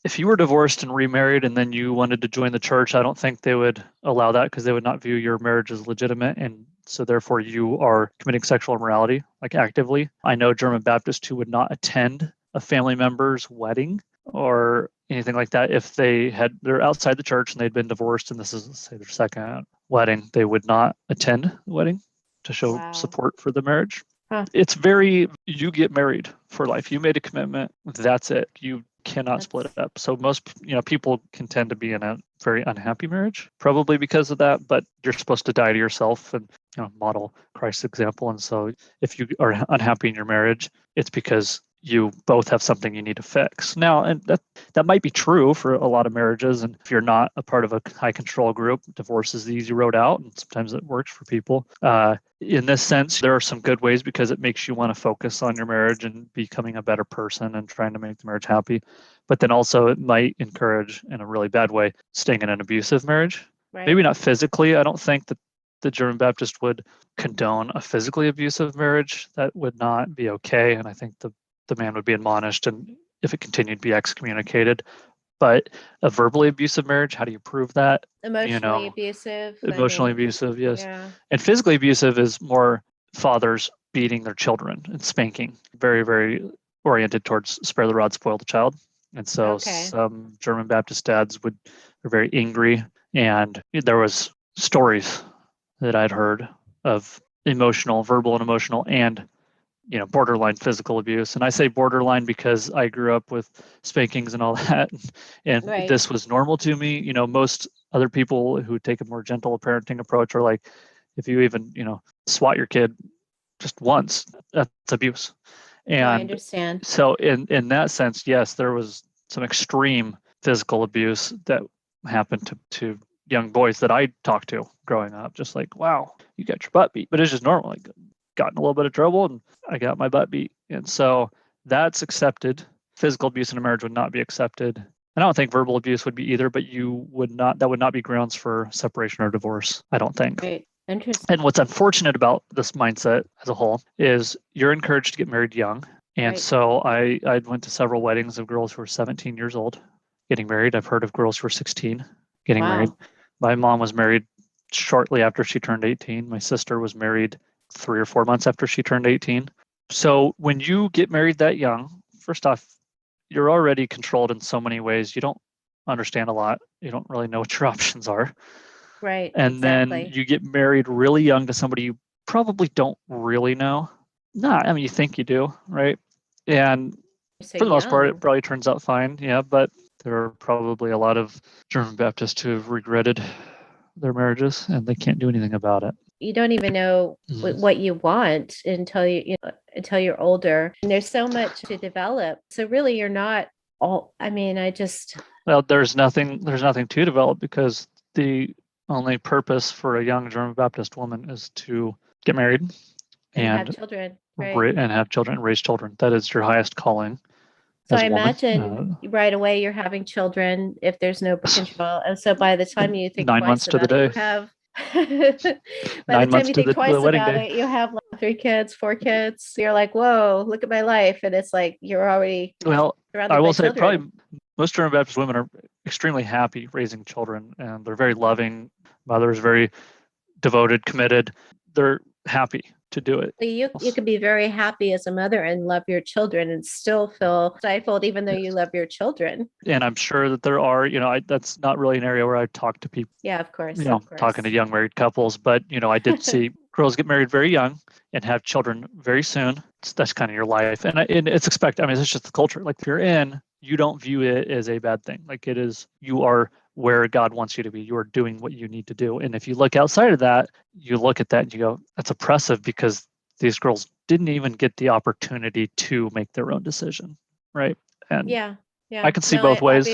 If you were divorced and remarried and then you wanted to join the church, I don't think they would allow that, because they would not view your marriage as legitimate. And so therefore you are committing sexual immorality, like actively. I know German Baptists who would not attend a family member's wedding or anything like that if they're outside the church and they'd been divorced and this is, say, their second wedding. They would not attend the wedding to show support for the marriage. It's you get married for life. You made a commitment. That's it. You cannot split it up. So most people can tend to be in a very unhappy marriage, probably because of that. But you're supposed to die to yourself and model Christ's example. And so if you are unhappy in your marriage, it's because you both have something you need to fix. Now, and that might be true for a lot of marriages. And if you're not a part of a high control group, divorce is the easy road out. And sometimes it works for people. In this sense, there are some good ways because it makes you want to focus on your marriage and becoming a better person and trying to make the marriage happy. But then also it might encourage, in a really bad way, staying in an abusive marriage. Right. Maybe not physically. I don't think that the German Baptist would condone a physically abusive marriage. That would not be okay. And I think the man would be admonished, and if it continued, be excommunicated. But a verbally abusive marriage, how do you prove that? Emotionally abusive. Emotionally abusive, yes. Yeah. And physically abusive is more fathers beating their children and spanking, very, very oriented towards spare the rod, spoil the child. And so some German Baptist dads are very angry. And there was stories that I'd heard of verbal and emotional, and borderline physical abuse. And I say borderline because I grew up with spankings and all that. And this was normal to me. Most other people who take a more gentle parenting approach are like, if you even, swat your kid just once, that's abuse. And I understand. So in that sense, yes, there was some extreme physical abuse that happened to young boys that I talked to growing up. Just like, wow, you got your butt beat. But it's just normal. Like, got in a little bit of trouble and I got my butt beat. And so that's accepted. Physical abuse in a marriage would not be accepted. And I don't think verbal abuse would be either, but that would not be grounds for separation or divorce, I don't think. Right. Interesting. And what's unfortunate about this mindset as a whole is you're encouraged to get married young. And so I went to several weddings of girls who were 17 years old getting married. I've heard of girls who were 16 getting married. My mom was married shortly after she turned 18. My sister was married 3 or 4 months after she turned 18. So when you get married that young, first off, you're already controlled in so many ways. You don't understand a lot. You don't really know what your options are. Right. And then you get married really young to somebody you probably don't really know. You think you do, right? And for the most part, it probably turns out fine. Yeah, but there are probably a lot of German Baptists who have regretted their marriages and they can't do anything about it. You don't even know what you want until you're older, and there's so much to develop. So really, you're not all. Well, there's nothing to develop, because the only purpose for a young German Baptist woman is to get married and have children, and have children, and raise children. That is your highest calling. So I imagine right away you're having children if there's no birth control, and so by the time you think 9 months to the day, you have. By the time you think twice about it, you have 3 kids, 4 kids. You're like, whoa, look at my life. And it's like you're already I will say probably most German Baptist women are extremely happy raising children, and they're very loving mothers, very devoted, committed. They're happy. to do it. You could be very happy as a mother and love your children and still feel stifled, even though you love your children. And I'm sure that there are, that's not really an area where I talk to people, Yeah, of course. talking to young married couples. But, I did see girls get married very young and have children very soon. That's kind of your life. And it's expected. I mean, it's just the culture. Like if you're in, you don't view it as a bad thing. Like it is, you are where God wants you to be. You are doing what you need to do. And if you look outside of that, you look at that and you go, that's oppressive because these girls didn't even get the opportunity to make their own decision. Right. And yeah. I can see both ways.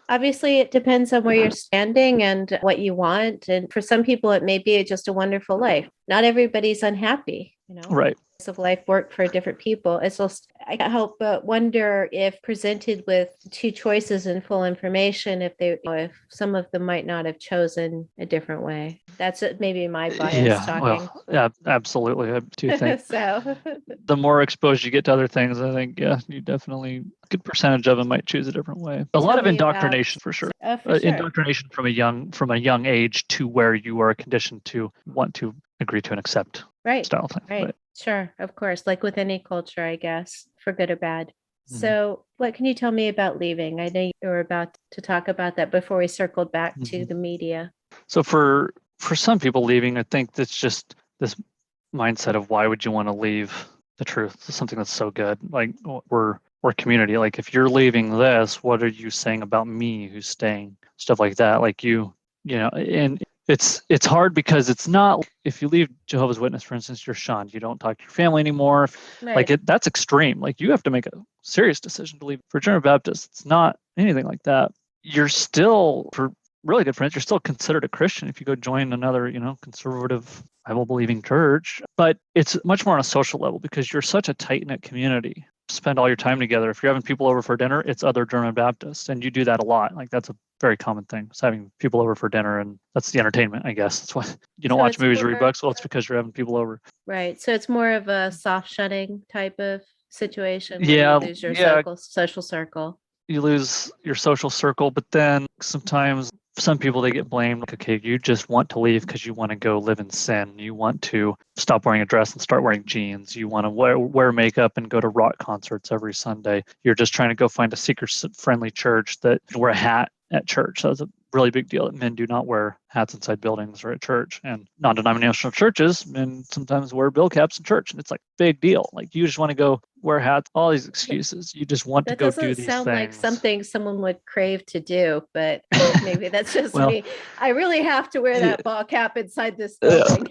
Obviously, it depends on where you're standing and what you want. And for some people, it may be just a wonderful life. Not everybody's unhappy, Right. Of life work for different people. It's just, I can't help but wonder if presented with two choices and full information, if some of them might not have chosen a different way. That's maybe my bias talking. Well, yeah, absolutely. I do think So the more exposed you get to other things, I think, you definitely, a good percentage of them might choose a different way. A lot of indoctrination for sure. Indoctrination from a young age to where you are conditioned to want to agree to and accept style thing. Right. Sure, of course, like with any culture, I guess, for good or bad. Mm-hmm. So what can you tell me about leaving? I know you were about to talk about that before we circled back to the media. So for some people leaving, I think that's just this mindset of why would you want to leave the truth, something that's so good. Like we're community. Like if you're leaving this, what are you saying about me who's staying? Stuff like that. Like and it's hard because it's not, if you leave Jehovah's Witness, for instance, you're shunned. You don't talk to your family anymore. Right. Like that's extreme. Like you have to make a serious decision to leave. For German Baptists, it's not anything like that. You're still, for really good friends, you're still considered a Christian if you go join another, conservative Bible-believing church. But it's much more on a social level because you're such a tight-knit community. Spend all your time together. If you're having people over for dinner, it's other German Baptists, and you do that a lot. Like that's a very common thing. It's having people over for dinner, and that's the entertainment, I guess. That's why you don't watch movies or read books. Well, it's because you're having people over. Right. So it's more of a soft shutting type of situation. Yeah. Where you lose your social circle. You lose your social circle, but then sometimes some people, they get blamed. Like, okay, you just want to leave because you want to go live in sin. You want to stop wearing a dress and start wearing jeans. You want to wear makeup and go to rock concerts every Sunday. You're just trying to go find a seeker-friendly church that wear a hat at church. So it's a really big deal that men do not wear hats inside buildings or at church. And non-denominational churches, men sometimes wear bill caps in church. And it's like big deal. Like you just want to go wear hats, all these excuses. You just want to go do these things. That doesn't sound like something someone would crave to do, but maybe that's just me. I really have to wear that ball cap inside this building,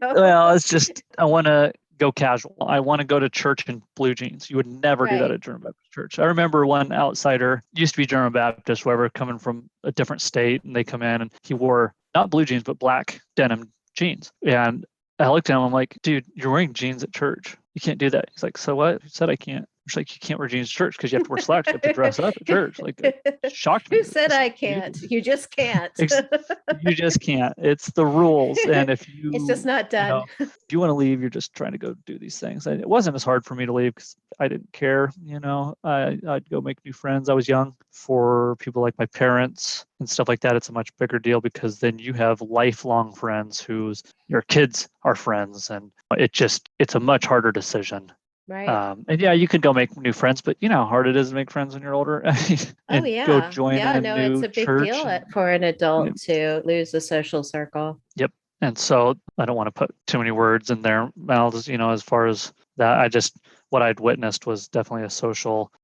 Well, it's just, I want to go casual. I want to go to church in blue jeans. You would never do that at German Baptist church. I remember one outsider, used to be German Baptist, whoever, coming from a different state, and they come in and he wore not blue jeans, but black denim jeans. And I looked at him, I'm like, dude, you're wearing jeans at church. You can't do that. He's like, so what? Who said I can't? It's like, you can't wear jeans at church because you have to wear slacks. You have to dress up at church. Like, it shocked me. Who said I can't? You just can't. You just can't. It's the rules. And if you, it's just not done. If you want to leave, you're just trying to go do these things. It wasn't as hard for me to leave because I didn't care. I'd go make new friends. I was young. For people like my parents and stuff like that, it's a much bigger deal because then you have lifelong friends whose your kids are friends. And it's a much harder decision. Right. And yeah, you could go make new friends, but you know how hard it is to make friends when you're older. Go join a new it's a big church deal for an adult to lose a social circle. Yep. And so I don't want to put too many words in their mouths, as far as that. What I'd witnessed was definitely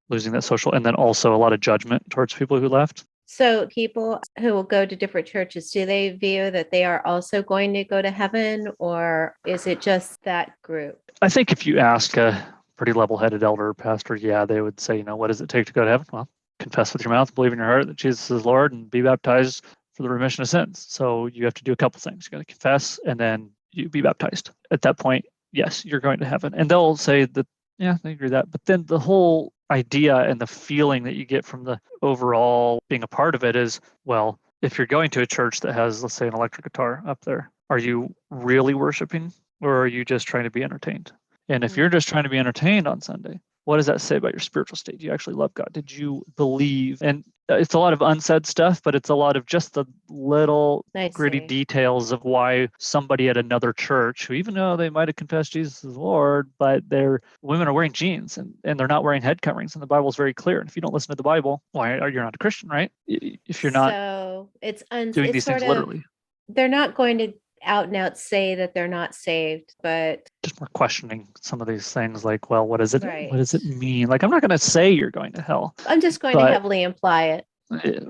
losing that social, and then also a lot of judgment towards people who left. So people who will go to different churches, do they view that they are also going to go to heaven, or is it just that group? I think if you ask a pretty level-headed elder or pastor, they would say, what does it take to go to heaven? Well, confess with your mouth, believe in your heart that Jesus is Lord, and be baptized for the remission of sins. So you have to do a couple things. You got to confess, and then you be baptized. At that point, yes, you're going to heaven. And they'll say that, they agree with that. But then the whole idea and the feeling that you get from the overall being a part of it is, well, if you're going to a church that has, let's say, an electric guitar up there, are you really worshiping, or are you just trying to be entertained? And if you're just trying to be entertained on Sunday, what does that say about your spiritual state? Do you actually love God? Did you believe? And it's a lot of unsaid stuff, but it's a lot of just the little I gritty see. details of why somebody at another church, who even though they might have confessed Jesus as Lord, but their women are wearing jeans and they're not wearing head coverings. And the Bible is very clear. And if you don't listen to the Bible, why are you not a Christian, right? If you're not So doing it's these things sort of, literally. they're not going to out and out say that they're not saved, but Just more questioning some of these things like, well, what does it right. mean? Like, I'm not going to say you're going to hell, I'm just going to but heavily imply it.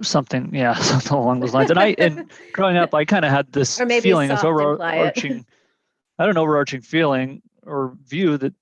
something, yeah, something along those lines. And growing up, I kind of had this Or maybe feeling, this soft imply it. overarching, I don't know, overarching feeling or view that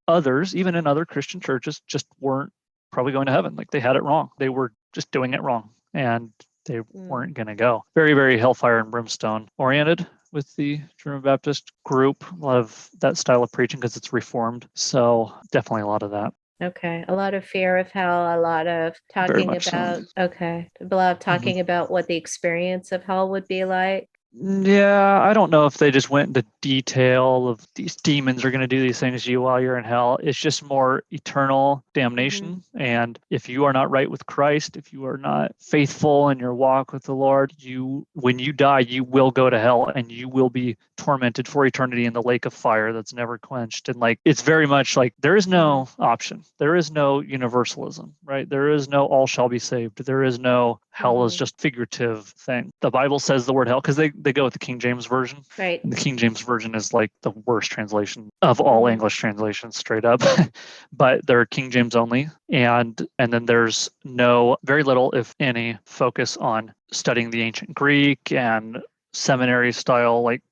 others, even in other Christian churches, just weren't probably going to heaven. Like they had it wrong. They were just doing it wrong, and they weren't going to go. Very, very hellfire and brimstone oriented with the German Baptist group. A lot of that style of preaching because it's reformed. So definitely a lot of that. Okay. A lot of fear of hell, a lot of Very talking much so. about, okay. A lot of talking about what the experience of hell would be like. Yeah, I don't know if they just went into detail of these demons are going to do these things to you while you're in hell. It's just more eternal damnation. And if you are not right with Christ, if you are not faithful in your walk with the Lord, when you die, you will go to hell and you will be tormented for eternity in the lake of fire that's never quenched. And like, it's very much like there is no option. There is no universalism, right? There is no all shall be saved. There is no hell is just figurative thing. The Bible says the word hell because they go with the King James Version. Right. And the King James Version is like the worst translation of all English translations, straight up. But they're King James only. And then there's very little, if any, focus on studying the ancient Greek and seminary style like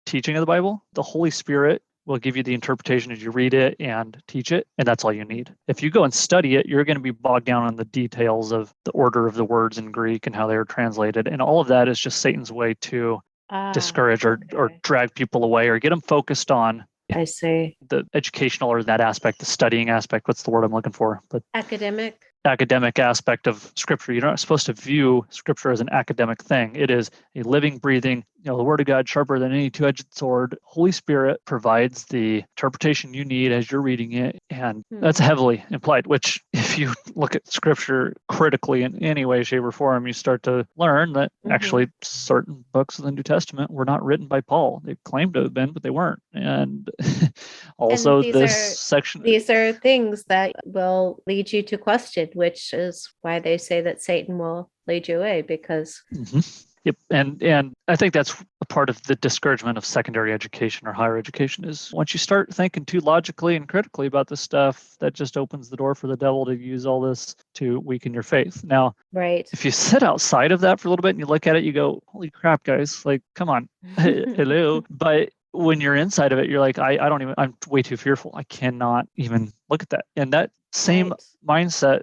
teaching of the Bible. The Holy Spirit will give you the interpretation as you read it and teach it, and that's all you need. If you go and study it, you're going to be bogged down on the details of the order of the words in Greek and how they are translated, and all of that is just Satan's way to discourage or drag people away or get them focused on I see. the educational or that aspect, the studying aspect. What's the word I'm looking for? But academic aspect of Scripture. You're not supposed to view Scripture as an academic thing. It is a living, breathing, the Word of God, sharper than any two-edged sword. Holy Spirit provides the interpretation you need as you're reading it, and that's heavily implied, which if you look at Scripture critically in any way, shape, or form, you start to learn that actually certain books of the New Testament were not written by Paul. They claimed to have been, but they weren't. And also these are things that will lead you to question, which is why they say that Satan will lead you away because Yep. And I think that's a part of the discouragement of secondary education or higher education is once you start thinking too logically and critically about this stuff, that just opens the door for the devil to use all this to weaken your faith. Now, if you sit outside of that for a little bit and you look at it, you go, holy crap, guys, like, come on, hello. But when you're inside of it, you're like, I'm way too fearful. I cannot even look at that. And that same mindset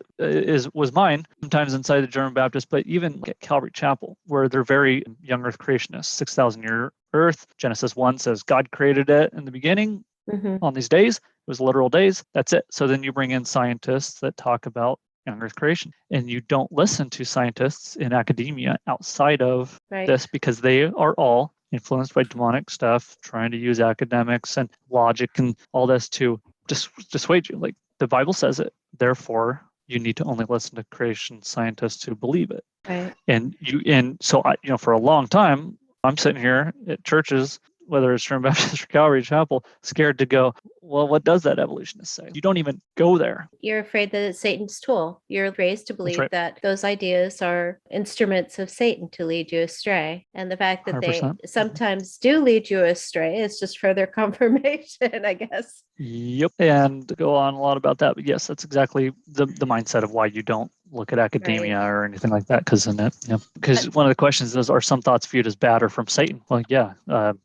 was mine sometimes inside the German Baptist, but even at Calvary Chapel, where they're very young earth creationists, 6,000 year earth. Genesis 1 says God created it in the beginning on these days. It was literal days. That's it. So then you bring in scientists that talk about young earth creation, and you don't listen to scientists in academia outside of this because they are all influenced by demonic stuff, trying to use academics and logic and all this to dissuade you. Like the Bible says it. Therefore, you need to only listen to creation scientists who believe it. And so for a long time, I'm sitting here at churches, whether it's German Baptist or Calvary Chapel, scared to go, well, what does that evolutionist say? You don't even go there. You're afraid that it's Satan's tool. You're raised to believe that those ideas are instruments of Satan to lead you astray. And the fact that 100%. They sometimes do lead you astray is just further confirmation, I guess. Yep. And go on a lot about that. But yes, that's exactly the mindset of why you don't look at academia or anything like that. Because one of the questions is, are some thoughts viewed as bad or from Satan? Well, yeah,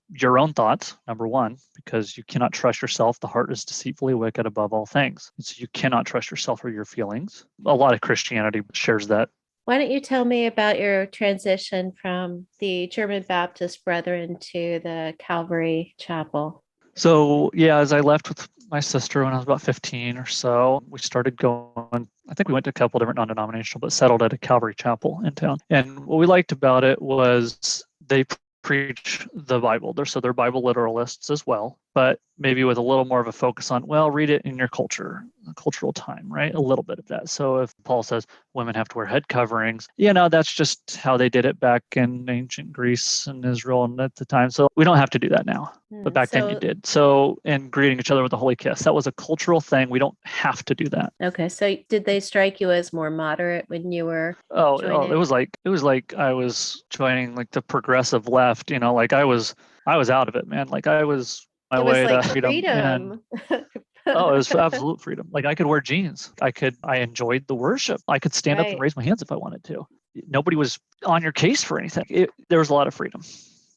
your own thoughts, number one, because you cannot trust yourself. The heart is deceitfully wicked above all things. And so you cannot trust yourself or your feelings. A lot of Christianity shares that. Why don't you tell me about your transition from the German Baptist Brethren to the Calvary Chapel? So, yeah, as I left with my sister when I was about 15 or so, we started going, I think we went to a couple different non-denominational, but settled at a Calvary Chapel in town. And what we liked about it was they preach the Bible. They're Bible literalists as well, but maybe with a little more of a focus on, well, read it in your culture, cultural time, right? A little bit of that. So if Paul says women have to wear head coverings, that's just how they did it back in ancient Greece and Israel and at the time. So we don't have to do that now. But back then you did. So, and greeting each other with a holy kiss, that was a cultural thing. We don't have to do that. Okay. So did they strike you as more moderate when you were joining? It was like I was joining like the progressive left, like I was out of it, man. Like I was my way like to freedom. It was absolute freedom. Like I could wear jeans. I enjoyed the worship. I could stand up and raise my hands if I wanted to. Nobody was on your case for anything. There was a lot of freedom.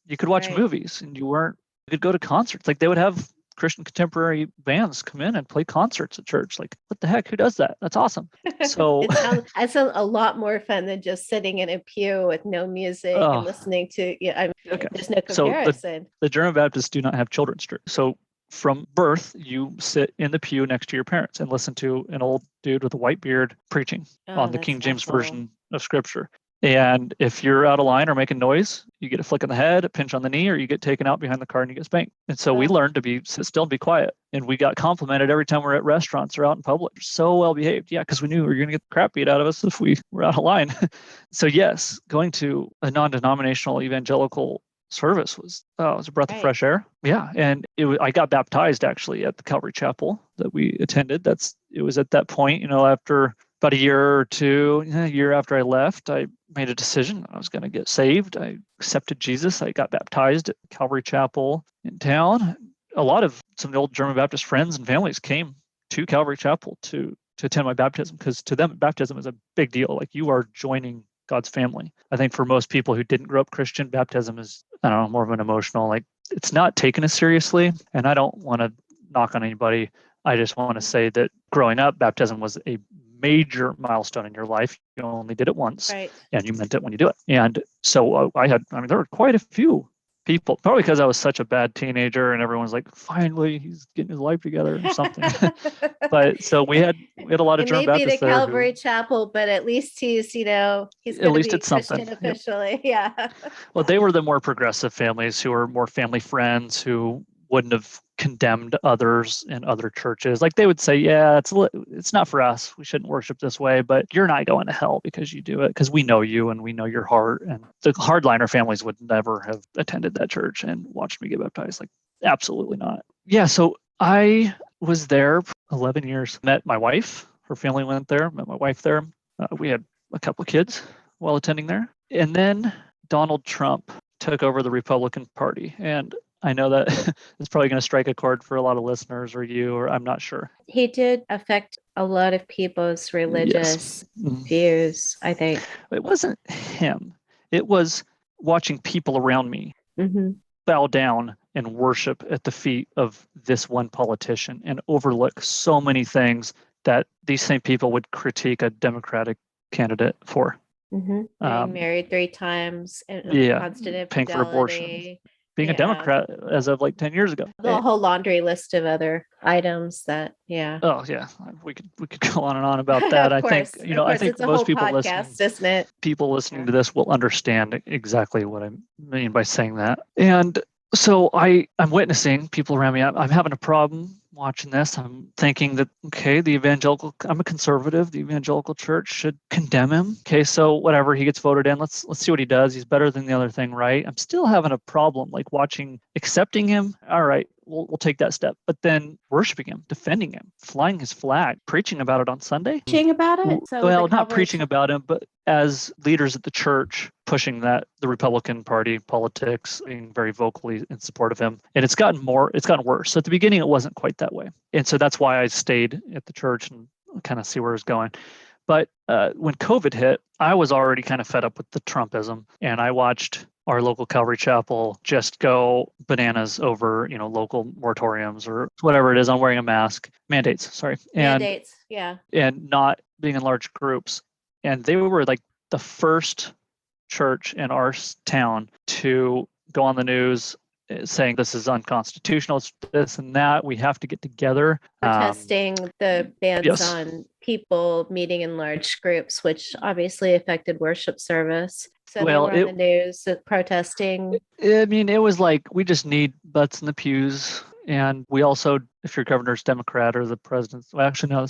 You could watch movies and you could go to concerts. Like they would have Christian contemporary bands come in and play concerts at church. Like, what the heck? Who does that? That's awesome. So it sounds a lot more fun than just sitting in a pew with no music and listening to. There's no comparison. So the German Baptists do not have children's church. So from birth, you sit in the pew next to your parents and listen to an old dude with a white beard preaching on the King James version of Scripture. And if you're out of line or making noise, you get a flick on the head, a pinch on the knee, or you get taken out behind the car and you get spanked. And so we learned to sit still and be quiet. And we got complimented every time we're at restaurants or out in public. So well behaved. Yeah, because we knew we were going to get the crap beat out of us if we were out of line. So yes, going to a non-denominational evangelical service was a breath of fresh air. Yeah. And I got baptized actually at the Calvary Chapel that we attended. It was at that point, after about a year after I left, I made a decision. I was going to get saved. I accepted Jesus. I got baptized at Calvary Chapel in town. A lot of some of the old German Baptist friends and families came to Calvary Chapel to attend my baptism, because to them, baptism is a big deal. Like, you are joining God's family. I think for most people who didn't grow up Christian, baptism is, more of an emotional, like, it's not taken as seriously. And I don't want to knock on anybody. I just want to say that growing up, baptism was a major milestone in your life. You only did it once, and you meant it when you do it. And so there were quite a few people, probably because I was such a bad teenager and everyone's like, finally, he's getting his life together or something. But so we had a lot of German Baptists there. It may be the Calvary Chapel, but at least he's at least it's something officially. Yep. Yeah. Well, they were the more progressive families who were more family friends, who wouldn't have condemned others in other churches. Like, they would say, yeah, it's not for us. We shouldn't worship this way, but you're not going to hell because you do it, because we know you and we know your heart. And the hardliner families would never have attended that church and watched me get baptized. Like, absolutely not. Yeah. So I was there 11 years, met my wife, her family went there, met my wife there. We had a couple of kids while attending there. And then Donald Trump took over the Republican Party. And I know that it's probably going to strike a chord for a lot of listeners, or you, or I'm not sure. He did affect a lot of people's religious views, I think. It wasn't him. It was watching people around me bow down and worship at the feet of this one politician and overlook so many things that these same people would critique a Democratic candidate for. Being married 3 times, and constant infidelity. Paying for abortion. Being a Democrat as of like 10 years ago. The whole laundry list of other items that, Oh yeah, we could go on and on about that. I think most people listening to this will understand exactly what I mean by saying that. And so I'm witnessing people around me. I'm having a problem watching this. I'm thinking that, okay, I'm a conservative. The evangelical church should condemn him. Okay, so whatever, he gets voted in. Let's see what he does. He's better than the other thing, right? I'm still having a problem, like, accepting him. All right, we'll take that step. But then worshiping him, defending him, flying his flag, preaching about it on Sunday. Preaching about it? So not preaching about him, but as leaders at the church, pushing the Republican Party politics, being very vocally in support of him. And it's gotten worse. So at the beginning, it wasn't quite that way. And so that's why I stayed at the church and kind of see where it's going. But when COVID hit, I was already kind of fed up with the Trumpism. And I watched our local Calvary Chapel just go bananas over, local moratoriums or whatever it is on wearing a mask. Mandates. And not being in large groups. And they were like the first church in our town to go on the news saying this is unconstitutional, it's this and that, we have to get together. Protesting the bans on people meeting in large groups, which obviously affected worship service. So they were on the news protesting. It was like, we just need butts in the pews And we also, if your governor's Democrat or the president, well, actually, no,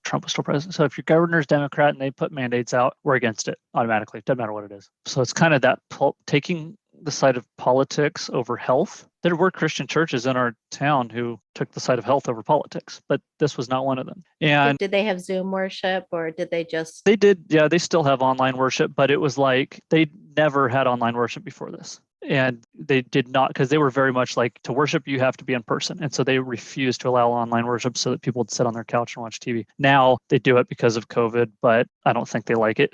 Trump was still president. So if your governor's Democrat and they put mandates out, we're against it automatically. Doesn't matter what it is. So it's kind of that taking the side of politics over health. There were Christian churches in our town who took the side of health over politics, but this was not one of them. And did they have Zoom worship, or did they just? They did. Yeah, they still have online worship, but it was like they never had online worship before this. And they did not, because they were very much like, to worship, you have to be in person. And so they refused to allow online worship so that people would sit on their couch and watch TV. Now they do it because of COVID, but I don't think they like it.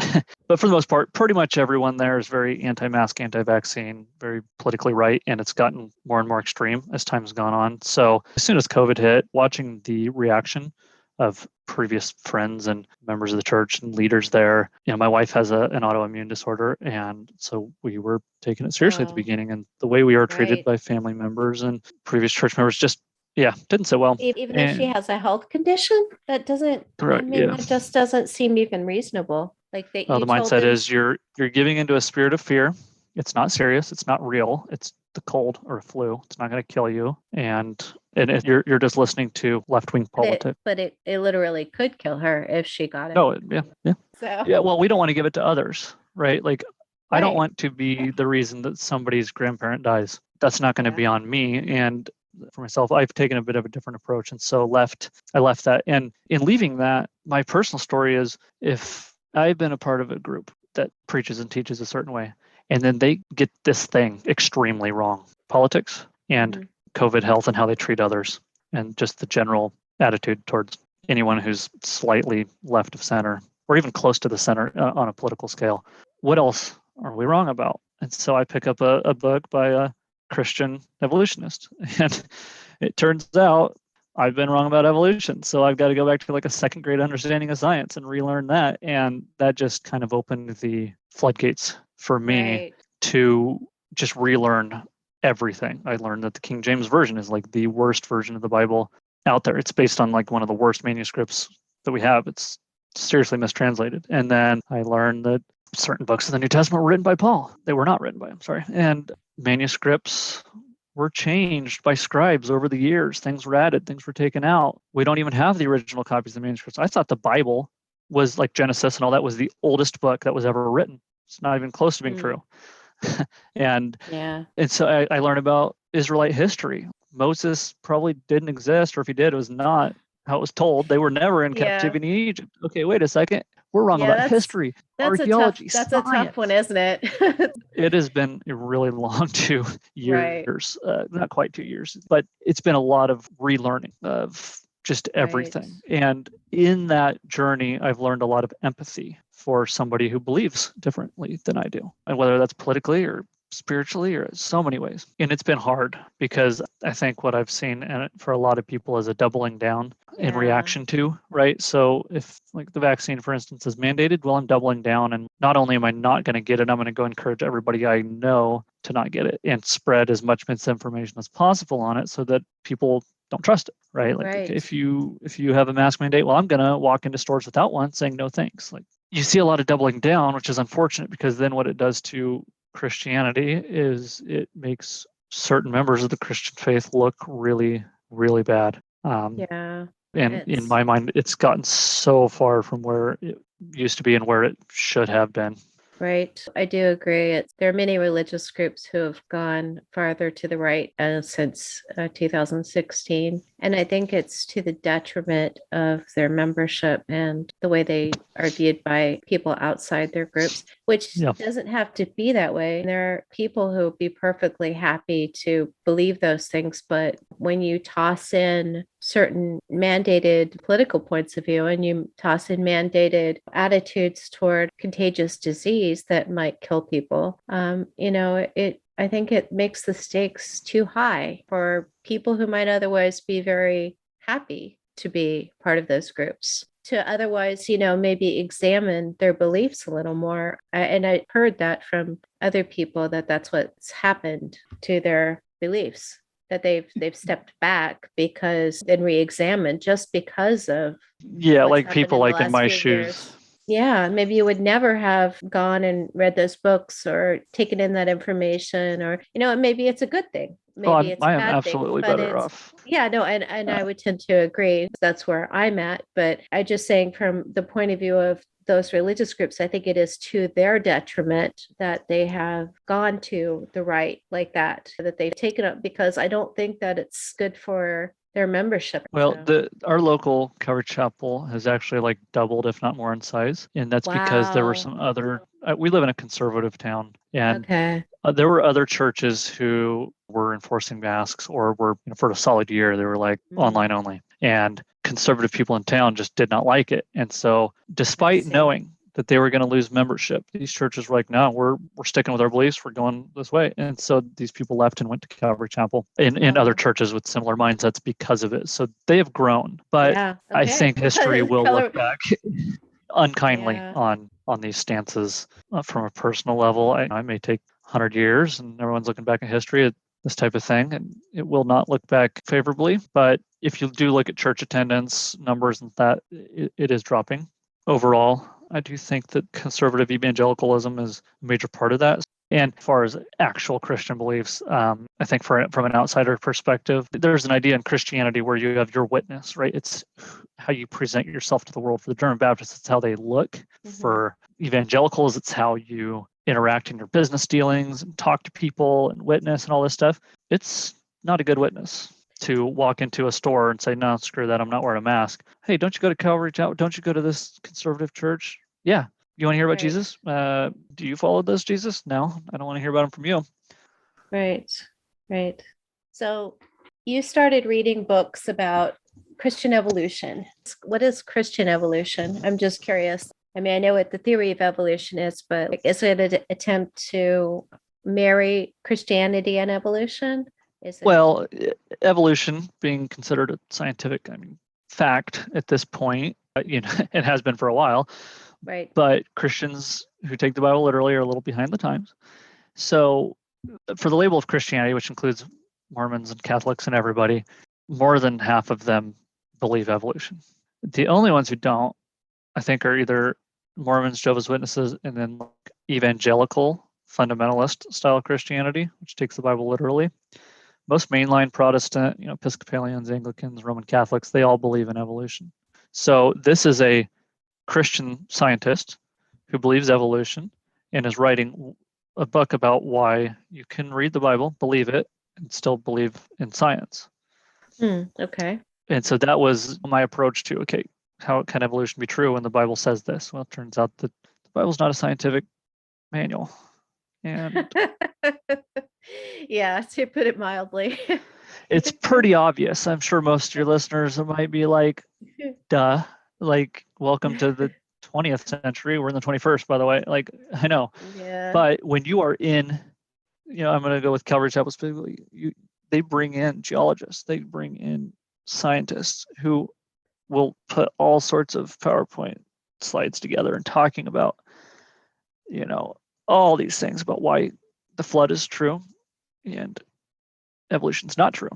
But for the most part, pretty much everyone there is very anti-mask, anti-vaccine, very politically right. And it's gotten more and more extreme as time has gone on. So as soon as COVID hit, watching the reaction of previous friends and members of the church and leaders there. My wife has an autoimmune disorder, and so we were taking it seriously at the beginning. And the way we were treated by family members and previous church members just, didn't sit well. Even if she has a health condition, that doesn't. Correct, that just doesn't seem even reasonable. Like the mindset is you're giving into a spirit of fear. It's not serious. It's not real. It's the cold or a flu. It's not going to kill you. And you're just listening to left-wing politics. But it literally could kill her if she got it. Oh, yeah. So. Yeah, well, we don't want to give it to others, right? Like, right. I don't want to be the reason that somebody's grandparent dies. That's not going to be on me. And for myself, I've taken a bit of a different approach. And so I left that. And in leaving that, my personal story is, if I've been a part of a group that preaches and teaches a certain way, and then they get this thing extremely wrong, politics and COVID health and how they treat others, and just the general attitude towards anyone who's slightly left of center or even close to the center on a political scale. What else are we wrong about? And so I pick up a book by a Christian evolutionist, and it turns out I've been wrong about evolution. So I've got to go back to like a second grade understanding of science and relearn that. And that just kind of opened the floodgates for me to just relearn everything. I learned that the King James Version is like the worst version of the Bible out there. It's based on like one of the worst manuscripts that we have. It's seriously mistranslated. And then I learned that certain books of the New Testament were written by Paul. They were not written by him, sorry. And manuscripts were changed by scribes over the years. Things were added, things were taken out. We don't even have the original copies of the manuscripts. I thought the Bible was like Genesis and all that was the oldest book that was ever written. It's not even close to being true. And so I learned about Israelite history. Moses probably didn't exist, or if he did, it was not how it was told. They were never in captivity in Egypt. Okay, wait a second. We're wrong about history, archaeology. That's a tough one, isn't it? It has been a really long 2 years, not quite 2 years, but it's been a lot of relearning of just everything. And in that journey, I've learned a lot of empathy for somebody who believes differently than I do, and whether that's politically or spiritually or so many ways. And it's been hard because I think what I've seen for a lot of people is a doubling down in reaction to, right? So if like the vaccine, for instance, is mandated, well, I'm doubling down. And not only am I not going to get it, I'm going to go encourage everybody I know to not get it and spread as much misinformation as possible on it so that people don't trust it, right? Like if you have a mask mandate, well, I'm going to walk into stores without one saying no thanks. Like you see a lot of doubling down, which is unfortunate because then what it does to Christianity is it makes certain members of the Christian faith look really, really bad. And in my mind, it's gotten so far from where it used to be and where it should have been. Right. I do agree. There are many religious groups who have gone farther to the right since 2016. And I think it's to the detriment of their membership and the way they are viewed by people outside their groups, which doesn't have to be that way. There are people who would be perfectly happy to believe those things. But when you toss in certain mandated political points of view and you toss in mandated attitudes toward contagious disease that might kill people, I think it makes the stakes too high for people who might otherwise be very happy to be part of those groups, to otherwise, maybe examine their beliefs a little more. And I heard that from other people that's what's happened to their beliefs, that they've stepped back because then re-examined just because of like people like in my shoes. Years. Yeah, maybe you would never have gone and read those books or taken in that information, or maybe it's a good thing. Oh, maybe it's a I am bad thing, absolutely but better it's, off. yeah, no, and I would tend to agree. That's where I'm at. But I just saying from the point of view of those religious groups, I think it is to their detriment that they have gone to the right like that they've taken up, because I don't think that it's good for their membership. Well, So, our local Calvary Chapel has actually like doubled, if not more, in size, and that's because there were wow. some other. We live in a conservative town, and Okay. there were other churches who were enforcing masks or were, for a solid year, they were like Mm, online only. And conservative people in town just did not like it. And so, I despite see. knowing that they were going to lose membership, these churches were like, no, we're sticking with our beliefs. We're going this way. And so these people left and went to Calvary Chapel and other Oh, churches with similar mindsets because of it. So they have grown. But yeah. I Okay. think history will Color. look back unkindly Yeah. on these stances from a personal level. I may take 100 years and everyone's looking back in history at this type of thing, and it will not look back favorably. But if you do look at church attendance numbers and that, it is dropping overall. I do think that conservative evangelicalism is a major part of that. And as far as actual Christian beliefs, I think from an outsider perspective, there's an idea in Christianity where you have your witness, right? It's how you present yourself to the world. For the German Baptists, it's how they look. Mhm. For evangelicals, it's how you interact in your business dealings and talk to people and witness and all this stuff. It's not a good witness to walk into a store and say, no, screw that, I'm not wearing a mask. Hey, don't you go to Calvary Chapel? Don't you go to this conservative church? Yeah. You want to hear about Right. Jesus? Do you follow this Jesus? No, I don't want to hear about him from you. Right. Right. So you started reading books about Christian evolution. What is Christian evolution? I'm just curious. I mean, I know what the theory of evolution is, but like, is it an attempt to marry Christianity and evolution? Is it? Well, evolution being considered a scientific, fact at this point, it has been for a while, Right. but Christians who take the Bible literally are a little behind the times. So, for the label of Christianity, which includes Mormons and Catholics and everybody, more than half of them believe evolution. The only ones who don't, I think, are either Mormons, Jehovah's Witnesses, and then like evangelical fundamentalist style Christianity, which takes the Bible literally. Most mainline Protestant, Episcopalians, Anglicans, Roman Catholics, they all believe in evolution. So this is a Christian scientist who believes evolution and is writing a book about why you can read the Bible, believe it, and still believe in science. Okay. And so that was my approach to, okay, how can evolution be true when the Bible says this? Well, it turns out that the Bible's not a scientific manual. And Yeah, to put it mildly. it's pretty obvious. I'm sure most of your listeners might be like, duh, like, welcome to the 20th century. We're in the 21st, by the way. Like, I know. Yeah. But when you are in, I'm going to go with Calvary Chapel specifically, they bring in geologists, they bring in scientists who will put all sorts of PowerPoint slides together and talking about, all these things about why the flood is true and evolution's not true.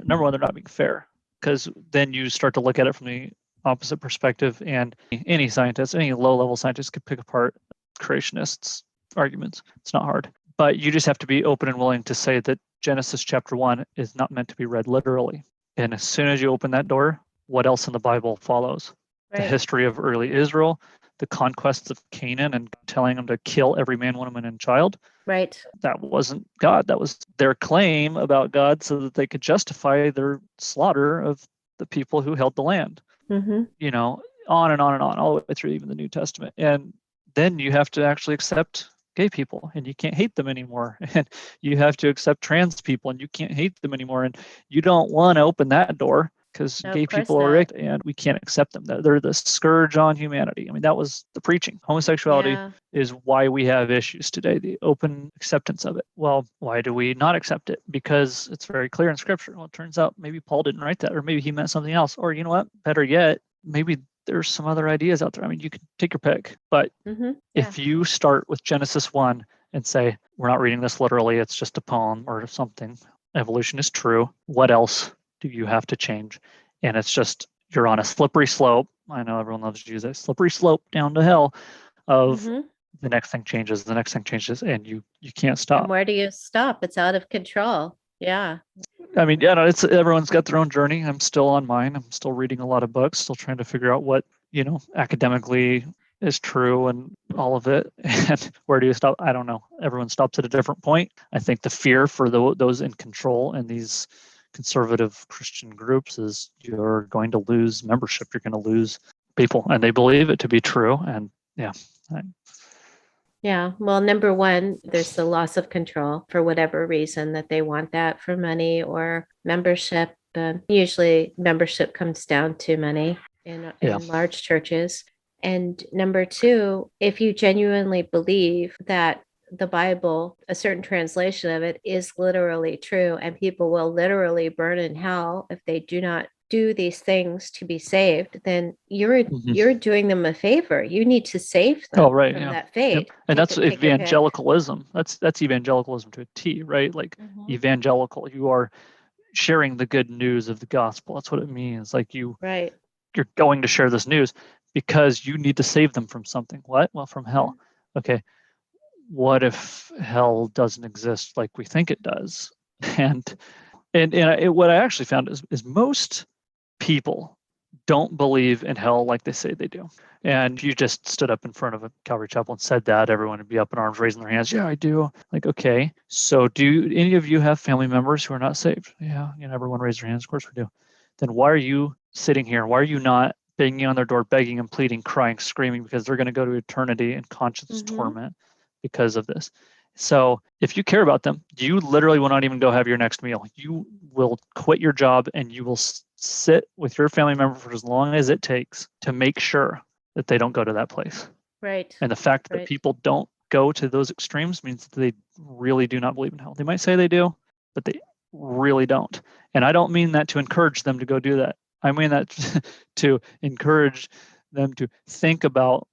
Number one, they're not being fair, because then you start to look at it from the opposite perspective, and any scientist, any low-level scientist could pick apart creationists' arguments. It's not hard. But you just have to be open and willing to say that Genesis chapter 1 is not meant to be read literally. And as soon as you open that door, what else in the Bible follows? The Right. history of early Israel, the conquests of Canaan and telling them to kill every man, woman, and child. Right. That wasn't God. That was their claim about God so that they could justify their slaughter of the people who held the land. Mm-hmm. On and on and on, all the way through even the New Testament. And then you have to actually accept gay people, and you can't hate them anymore. And you have to accept trans people, and you can't hate them anymore. And you don't want to open that door, because No, of gay course people are not. rigged, and we can't accept them. They're the scourge on humanity. I mean, that was the preaching. Homosexuality Yeah. is why we have issues today, the open acceptance of it. Well, why do we not accept it? Because it's very clear in Scripture. Well, it turns out maybe Paul didn't write that, or maybe he meant something else. Or you know what? Better yet, maybe there's some other ideas out there. I mean, you can take your pick. But Mm-hmm. Yeah. if you start with Genesis 1 and say, we're not reading this literally, it's just a poem or something, evolution is true, what else do you have to change? And it's just, you're on a slippery slope. I know everyone loves to use that slippery slope down to hell of Mm-hmm. the next thing changes, and you can't And stop. where do you stop? It's out of control. Yeah. I mean, yeah, no, it's everyone's got their own journey. I'm still on mine. I'm still reading a lot of books, still trying to figure out what, academically is true and all of it. And where do you stop? I don't know. Everyone stops at a different point. I think the fear for those in control in these conservative Christian groups is you're going to lose membership. You're going to lose people, and they believe it to be true. And yeah. Yeah. Well, number one, there's the loss of control for whatever reason that they want that for money or membership. Usually, membership comes down to money in large churches. And number two, if you genuinely believe that the Bible, a certain translation of it, is literally true, and people will literally burn in hell if they do not do these things to be saved, then you're doing them a favor. You need to save them from that fate. Yep. And that's evangelicalism. That's evangelicalism to a T, right? Like evangelical, you are sharing the good news of the gospel. That's what it means. Like you're going to share this news because you need to save them from something. What? Well, from hell. Okay. What if hell doesn't exist like we think it does? And what I actually found is most people don't believe in hell like they say they do. And you just stood up in front of a Calvary chapel and said that, everyone would be up in arms, raising their hands. Yeah, I do. Like, okay, so do any of you have family members who are not saved? Yeah, everyone raised their hands. Of course we do. Then why are you sitting here? Why are you not banging on their door, begging and pleading, crying, screaming, because they're going to go to eternity in conscience torment because of this? So if you care about them, you literally will not even go have your next meal. You will quit your job and you will sit with your family member for as long as it takes to make sure that they don't go to that place. Right. And the fact that people don't go to those extremes means that they really do not believe in hell. They might say they do, but they really don't. And I don't mean that to encourage them to go do that. I mean that to encourage them to think about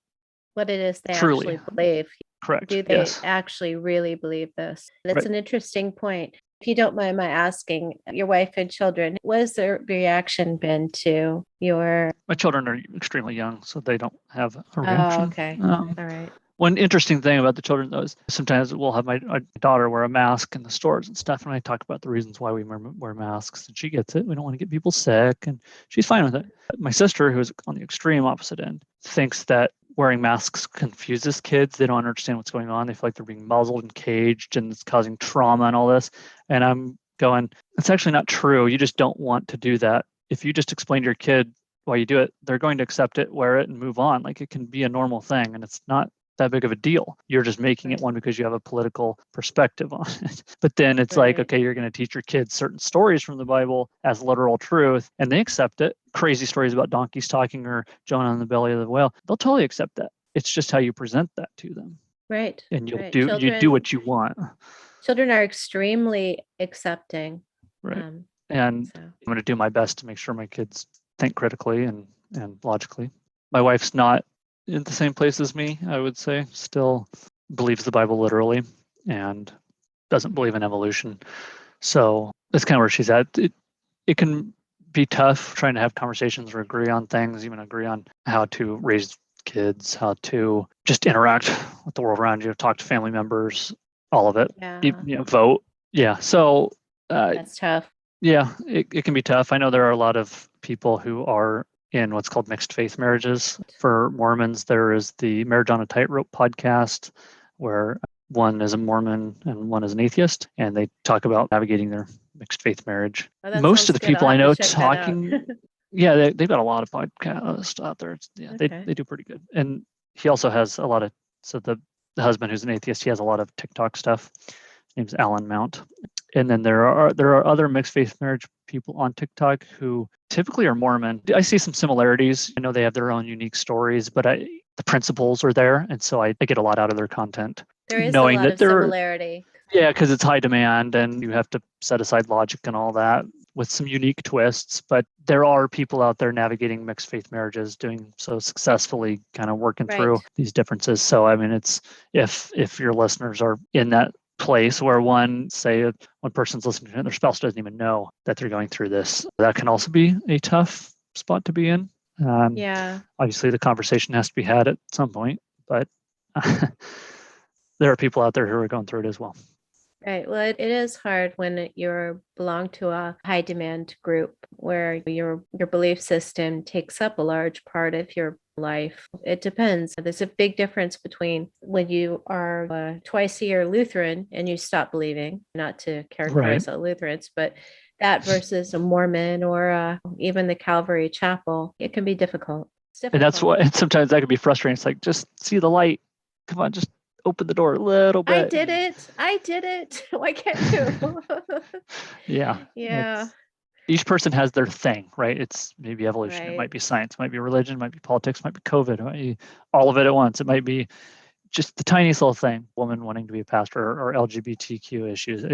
what it is they truly actually believe. Correct. Do they actually really believe this? That's an interesting point. If you don't mind my asking, your wife and children, what has their reaction been to your... My children are extremely young, so they don't have a reaction. Oh, okay. All right. One interesting thing about the children, though, is sometimes we'll have my daughter wear a mask in the stores and stuff, and I talk about the reasons why we wear masks, and she gets it. We don't want to get people sick, and she's fine with it. My sister, who's on the extreme opposite end, thinks that wearing masks confuses kids. They don't understand what's going on. They feel like they're being muzzled and caged, and it's causing trauma and all this. And I'm going, it's actually not true. You just don't want to do that. If you just explain to your kid why you do it, they're going to accept it, wear it, and move on. Like, it can be a normal thing, and it's not that big of a deal. You're just making it one because you have a political perspective on it. But then it's like, okay, you're going to teach your kids certain stories from the Bible as literal truth, and they accept it. Crazy stories about donkeys talking or Jonah in the belly of the whale. They'll totally accept that. It's just how you present that to them. Right. And you do what you want. Children are extremely accepting. Right. And I'm going to do my best to make sure my kids think critically and logically. My wife's not in the same place as me, I would say. Still believes the Bible literally and doesn't believe in evolution. So that's kind of where she's at. It can be tough trying to have conversations or agree on things, even agree on how to raise kids, how to just interact with the world around you, talk to family members, all of it. Vote. Yeah. So that's tough. Yeah, it can be tough. I know there are a lot of people who are in what's called mixed faith marriages. For Mormons, there is the Marriage on a Tightrope podcast, where one is a Mormon and one is an atheist, and they talk about navigating their mixed faith marriage. Most of the people I know talking, they've got a lot of podcasts out there. Yeah, they do pretty good. And he also has a lot of, so the husband who's an atheist, he has a lot of TikTok stuff. His name's Alan Mount. And then there are other mixed faith marriage people on TikTok who typically are Mormon. I see some similarities. I know they have their own unique stories, but the principles are there, and so I get a lot out of their content. There is knowing a lot of similarity. Yeah, because it's high demand, and you have to set aside logic and all that with some unique twists. But there are people out there navigating mixed faith marriages, doing so successfully, kind of working through these differences. So I mean, it's if your listeners are in that place where one person's listening to it, their spouse doesn't even know that they're going through this, that can also be a tough spot to be in. Obviously the conversation has to be had at some point, but there are people out there who are going through it as well. Right. Well, it is hard when you belong to a high demand group where your belief system takes up a large part of your life. It depends. There's a big difference between when you are a twice a year Lutheran and you stop believing, not to Right. characterize all Lutherans, but that versus a Mormon or even the Calvary Chapel. It can be difficult. It's And that's difficult. what, and sometimes that can be frustrating. It's like, just see the light. Come on, just open the door a little I bit. did it. I did it. Why can't you? Yeah. Yeah. It's each person has their thing, right? It's maybe evolution, it Right. might be science, it might be religion, it might be politics, it might be COVID, it might be all of it at once. It might be just the tiniest little thing, woman wanting to be a pastor or LGBTQ issues.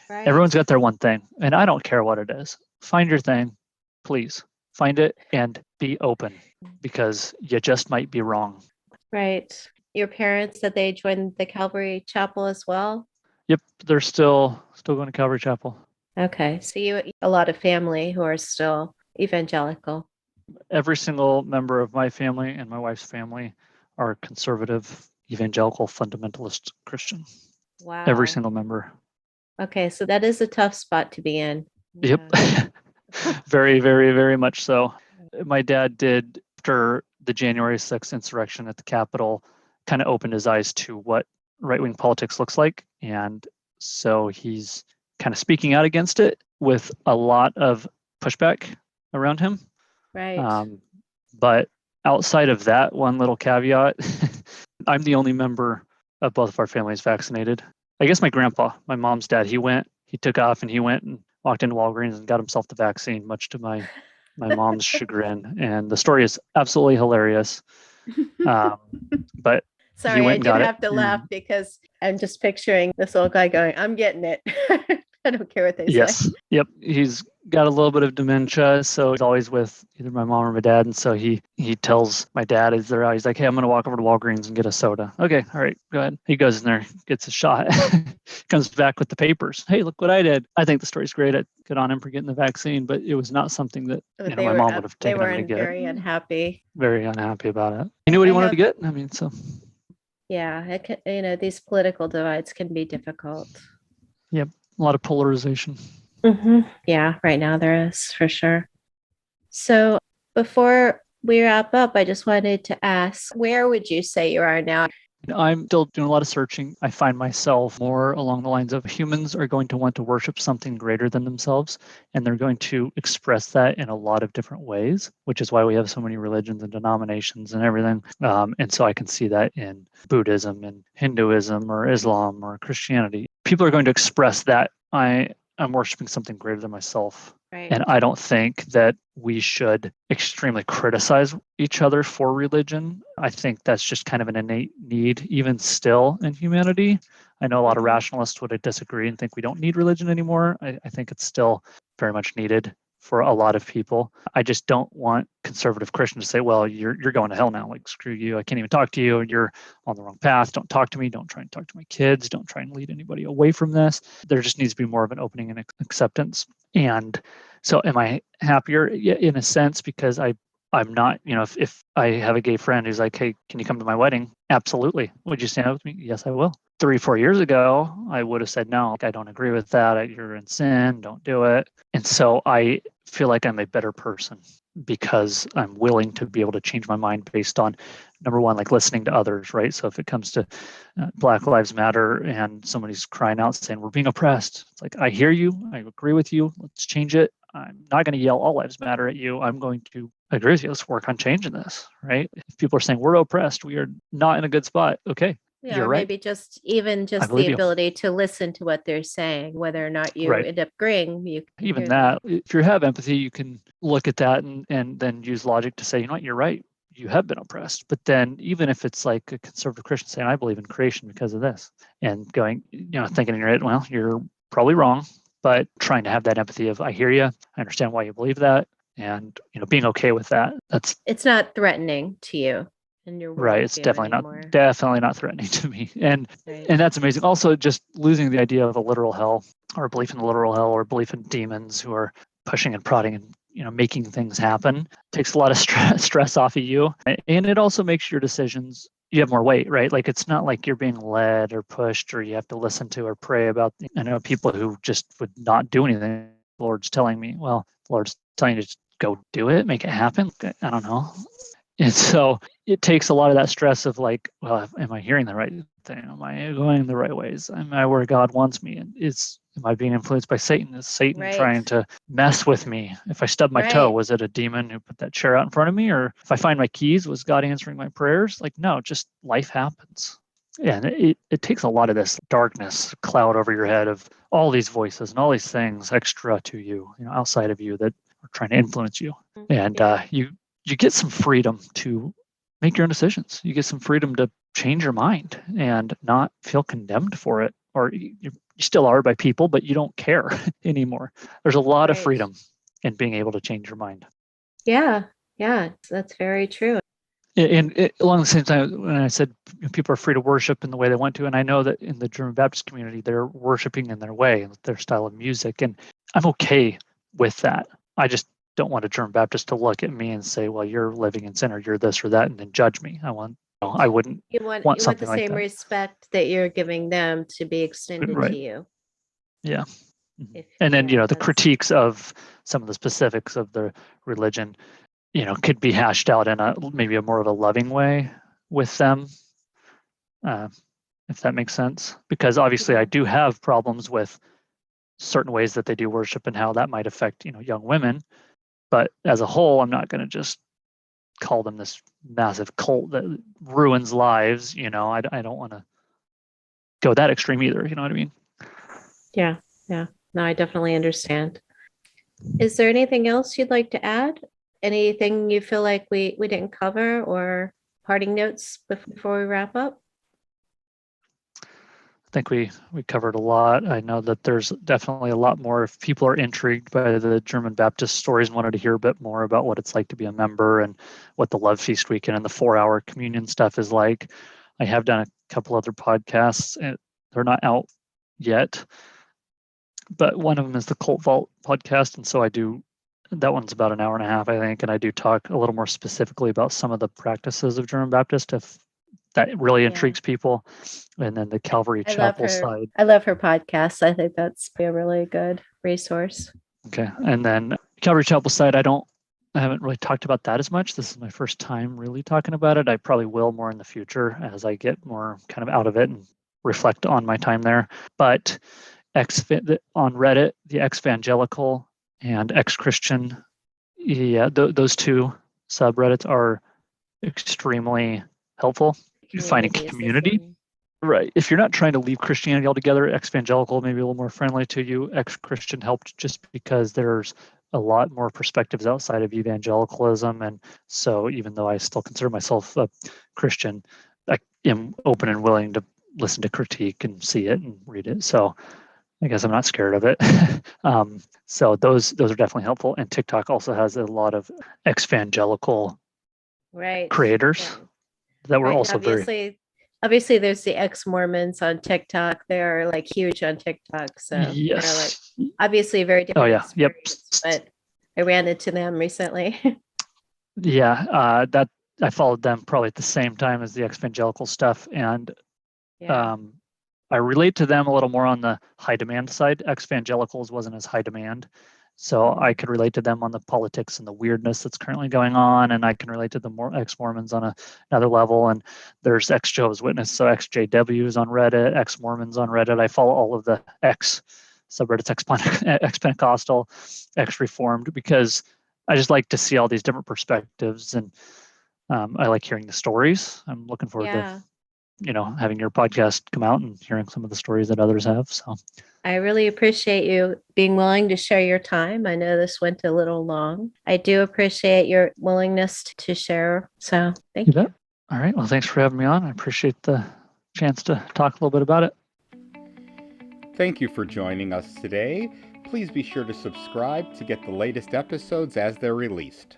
Everyone's Right. got their one thing, and I don't care what it is. Find your thing, please. Find it and be open, because you just might be wrong. Right. Your parents that they joined the Calvary Chapel as well? Yep, they're still going to Calvary Chapel. Okay. So you a lot of family who are still evangelical. Every single member of my family and my wife's family are conservative, evangelical, fundamentalist Christian. Every Wow. single member. Okay, so that is a tough spot to be in. Yep. Yeah. Very, very, very much so. My dad did, after the January 6th insurrection at the Capitol, kind of opened his eyes to what right wing politics looks like. And so he's kind of speaking out against it with a lot of pushback around him. Right. But outside of that one little caveat, I'm the only member of both of our families vaccinated. I guess my grandpa, my mom's dad, he took off and he went and walked into Walgreens and got himself the vaccine, much to my mom's chagrin. And the story is absolutely hilarious. Um, but he Sorry, went I and did got it. have to laugh And because I'm just picturing this old guy going, I'm getting it. I don't care what they say. yes, yep, he's got a little bit of dementia, so he's always with either my mom or my dad. And so he tells my dad as they're out, he's like, "Hey, I'm going to walk over to Walgreens and get a soda." Okay, all right, go ahead. He goes in there, gets a shot, comes back with the papers. "Hey, look what I did." I think the story's great. Good on him for getting the vaccine, but it was not something that But my mom would have they taken were him to get. very unhappy. Very unhappy about it. He knew what he I wanted to hope, get. I mean, so yeah, these political divides can be difficult. yep, a lot of polarization. Yeah, right now there is for sure. So before we wrap up, I just wanted to ask, where would you say you are now? I'm still doing a lot of searching. I find myself more along the lines of humans are going to want to worship something greater than themselves, and they're going to express that in a lot of different ways, which is why we have so many religions and denominations and everything. And so I can see that in Buddhism and Hinduism or Islam or Christianity. People are going to express that I'm worshiping something greater than myself. Right. And I don't think that we should extremely criticize each other for religion. I think that's just kind of an innate need, even still in humanity. I know a lot of rationalists would disagree and think we don't need religion anymore. I think it's still very much needed for a lot of people. I just don't want conservative Christians to say, "Well, you're going to hell now. Like, screw you. I can't even talk to you. You're on the wrong path. Don't talk to me. Don't try and talk to my kids. Don't try and lead anybody away from this." There just needs to be more of an opening and acceptance. And so am I happier? Yeah, in a sense, because I'm not, if I have a gay friend who's like, "Hey, can you come to my wedding?" Absolutely. Would you stand up with me? Yes, I will. 3-4 years ago, I would have said, "No, I don't agree with that. You're in sin. Don't do it." And so I feel like I'm a better person because I'm willing to be able to change my mind based on, number one, like listening to others, right? So if it comes to Black Lives Matter and somebody's crying out saying we're being oppressed, it's like, I hear you, I agree with you, let's change it. I'm not going to yell all lives matter at you. I'm going to agree with you. Let's work on changing this, right? If people are saying we're oppressed, we are not in a good spot. Okay, Yeah, you're or right. maybe even I just the believe you. ability to listen to what they're saying, whether or not you Right. end up agreeing, you can Even hear that, if you have empathy, you can look at that and then use logic to say, you know what, you're right. You have been oppressed. But then even if it's like a conservative Christian saying, I believe in creation because of this, and going, thinking in your head, well, you're probably wrong, but trying to have that empathy of, I hear you, I understand why you believe that, and being okay with that. it's not threatening to you and your right. It's worldview definitely anymore. not threatening to me. And Right. that's amazing. Also, just losing the idea of a literal hell or belief in the literal hell or belief in demons who are pushing and prodding and making things happen takes a lot of stress off of you, and it also makes your decisions you have more weight, right? Like it's not like you're being led or pushed or you have to listen to or pray about. I know people who just would not do anything. The Lord's telling me, well, the Lord's telling you to just go do it, make it happen. I don't know. And so it takes a lot of that stress of like, well, am I hearing the right thing? Am I going the right ways? Am I where God wants me? And am I being influenced by Satan? Is Satan Right. trying to mess with me? If I stub my toe, Right. was it a demon who put that chair out in front of me? Or if I find my keys, was God answering my prayers? Like, no, just life happens. And it takes a lot of this darkness cloud over your head of all these voices and all these things extra to you, outside of you that are trying to influence you. And Yeah. you get some freedom to make your own decisions. You get some freedom to change your mind and not feel condemned for it. Or you still are by people, but you don't care anymore. There's a lot of Right. freedom in being able to change your mind. Yeah. Yeah. That's very true. And along the same time, when I said people are free to worship in the way they want to, and I know that in the German Baptist community, they're worshiping in their way, their style of music, and I'm okay with that. I just don't want a German Baptist to look at me and say, "Well, you're living in sin, or you're this or that," and then judge me. I wouldn't You want want the something like same that. respect that you're giving them to be extended Right. to you. Yeah. Yeah, And then, the that's critiques of some of the specifics of the religion, could be hashed out in maybe a more of a loving way with them, if that makes sense. Because obviously I Yeah. do have problems with certain ways that they do worship and how that might affect, young women. But as a whole, I'm not going to just call them this massive cult that ruins lives. I don't want to go that extreme either. You know what I mean? Yeah. Yeah. No, I definitely understand. Is there anything else you'd like to add? Anything you feel like we didn't cover, or parting notes before we wrap up? I think we covered a lot. I know that there's definitely a lot more. If people are intrigued by the German Baptist stories and wanted to hear a bit more about what it's like to be a member and what the Love Feast Weekend and the 4-hour communion stuff is like, I have done a couple other podcasts, and they're not out yet, but one of them is the Cult Vault podcast, and so I do. That one's about an hour and a half, I think, and I do talk a little more specifically about some of the practices of German Baptist, if that really Yeah. intrigues people. And then the Calvary I love Chapel her. side. I love her podcast. I think that's a really good resource. Okay. And then Calvary Chapel side, I haven't really talked about that as much. This is my first time really talking about it. I probably will more in the future as I get more kind of out of it and reflect on my time there. But on Reddit, the Evangelical and Christian, yeah, those two subreddits are extremely helpful. Finding Community is the community. same. Right. If you're not trying to leave Christianity altogether, Evangelical may be a little more friendly to you. Christian helped just because there's a lot more perspectives outside of evangelicalism. And so even though I still consider myself a Christian, I am open and willing to listen to critique and see it and read it. So I guess I'm not scared of it. So those are definitely helpful. And TikTok also has a lot of evangelical Right. creators Yeah. that were Right. also very. Obviously there's the ex-Mormons on TikTok. They're like huge on TikTok. So they're like Yes. obviously very Oh different yeah. Yep. experience, but I ran into them recently. Yeah. That I followed them probably at the same time as the evangelical stuff, and Yeah. I relate to them a little more on the high demand side. Evangelicals wasn't as high demand. So I could relate to them on the politics and the weirdness that's currently going on, and I can relate to the ex-Mormons on another level. And there's ex-Jehovah's Witness, so ex-JWs on Reddit, ex-Mormons on Reddit. I follow all of the subreddits, ex-Pentecostal, ex-Reformed, because I just like to see all these different perspectives, and I like hearing the stories. I'm looking forward to having your podcast come out and hearing some of the stories that others have. So I really appreciate you being willing to share your time. I know this went a little long. I do appreciate your willingness to share. So thank you. All right. Well, thanks for having me on. I appreciate the chance to talk a little bit about it. Thank you for joining us today. Please be sure to subscribe to get the latest episodes as they're released.